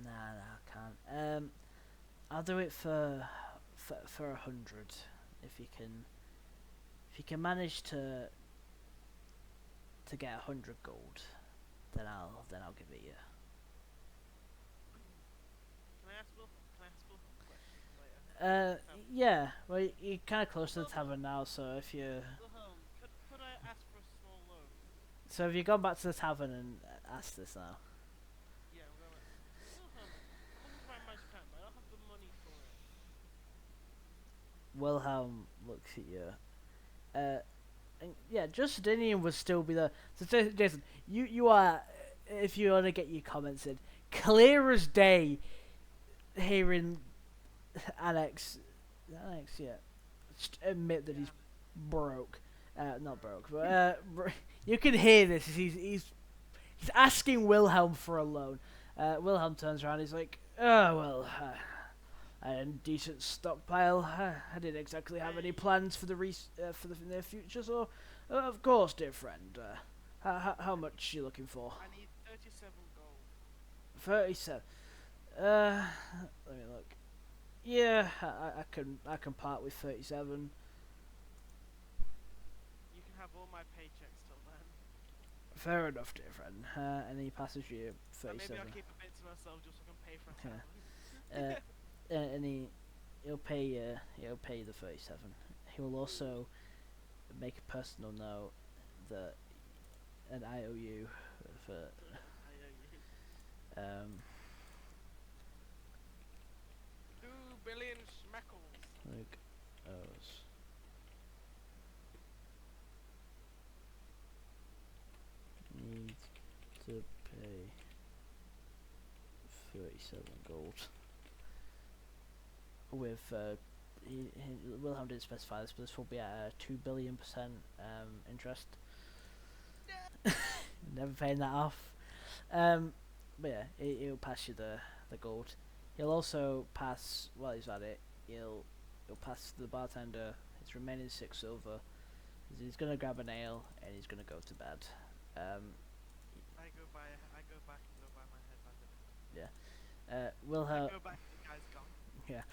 Nah, I can't. I'll do it for for 100. If you can manage to get 100 gold, then I'll give it you. Can I ask Will a question later? Yeah. Well, you're kind of close to the tavern now, so if you Wilhelm, could I ask for a small loan? so have you gone back to the tavern and asked this now? Yeah, I'm going. Wilhelm, I'm looking for my magic item, but I don't have the money for it. Wilhelm looks at you. And yeah, Justinian would still be there. So Jason, you are, if you want to get your comments in, clear as day. Hearing Alex, yeah, just admit that he's broke. Not broke, but you can hear this. He's asking Wilhelm for a loan. Wilhelm turns around. He's like, "Oh well, I had a decent stockpile. I didn't exactly have any plans for the near future, so of course, dear friend. How much are you looking for?" I need 37 gold. 37. Let me look. Yeah, I can part with 37. You can have all my paychecks till then. Fair enough, dear friend. And he passes you And 37. maybe I'll keep a bit to myself just so I can pay for a Yeah. tavern. And he'll pay the 37. He will also make a personal note that an IOU for I owe you. 2 billion schmeckles. Luke owes need to pay 37 gold. With Wilhelm didn't specify this, but this will be at a 2 billion% interest. Never paying that off. But yeah, he'll pass you the gold. He'll also pass, while he's at it, he'll pass the bartender his remaining 6 silver. He's gonna grab an ale and he's gonna go to bed. I go back and go buy my headband. Wilhelm. I go back and the guy's gone. Yeah,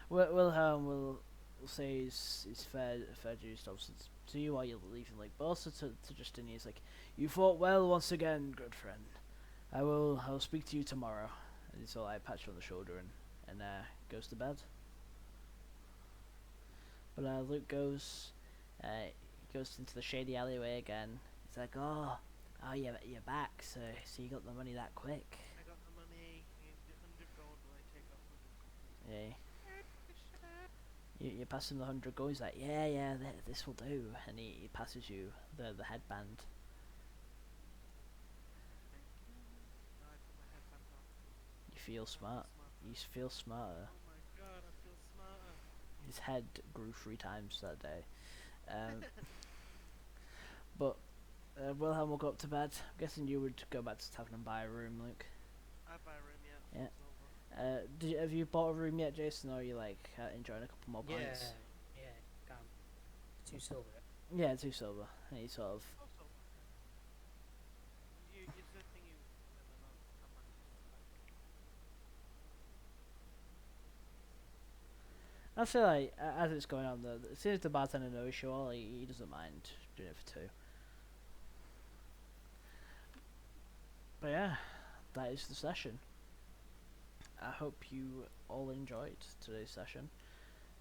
Wilhelm will say his fair dues to you while you're leaving, like, but also to Justinian. He's like, "You fought well once again, good friend. I will speak to you tomorrow." And he's all like, pats you on the shoulder and goes to bed. But Luke goes into the shady alleyway again. He's like, "Oh, you're back. So you got the money that quick?" I got the money. 100 gold. Will I take off 100 gold? Yeah. You pass him the 100 gold. He's like, yeah, this will do, and he passes you the headband. Now I put my headband on. You feel smart. You feel smarter. Oh my god, I feel smarter. His head grew 3 times that day. But Wilhelm will go up to bed. I'm guessing you would go back to the tavern and buy a room, Luke. I buy a room, yeah. Yeah. Silver. Have you bought a room yet, Jason, or are you like enjoying a couple more pints? Yeah, calm. 2 silver. Yeah, 2 silver. And you sort of. Oh, silver. You said thing you. And then I'll come back. I feel like as it's going on, as soon as the bartender knows you all, he doesn't mind doing it for 2. But yeah, that is the session. I hope you all enjoyed today's session.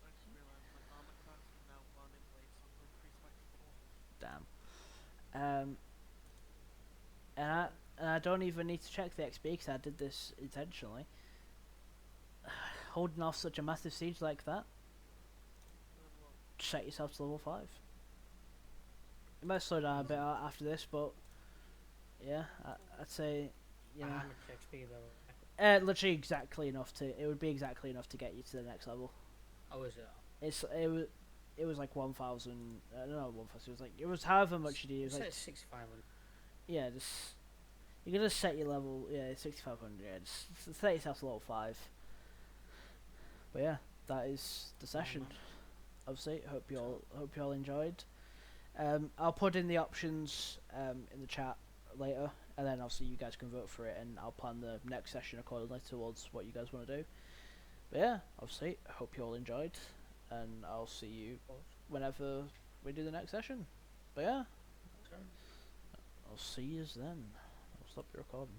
I just realised my armor class is now 1 in blade, so I'm going to increase by 4. Damn. And I don't even need to check the XP because I did this intentionally. Holding off such a massive siege like that, set yourself to level 5. You might slow down a bit after this, but yeah, I'd say, you know, How much XP though? literally exactly enough it would be exactly enough to get you to the next level. Oh, is it? It was like 1,000. No, 1,000. It was however much you did. It was like 6,500. yeah, you can just set your level. Yeah, 6,500. Yeah, just set yourself to level 5. But yeah, that is the session. Obviously, hope you all enjoyed. I'll put in the options in the chat later, and then obviously you guys can vote for it, and I'll plan the next session accordingly towards what you guys want to do. But yeah, obviously, I hope you all enjoyed, and I'll see you Of course. whenever we do the next session. But yeah, Sure. I'll see you then. I'll stop the recording.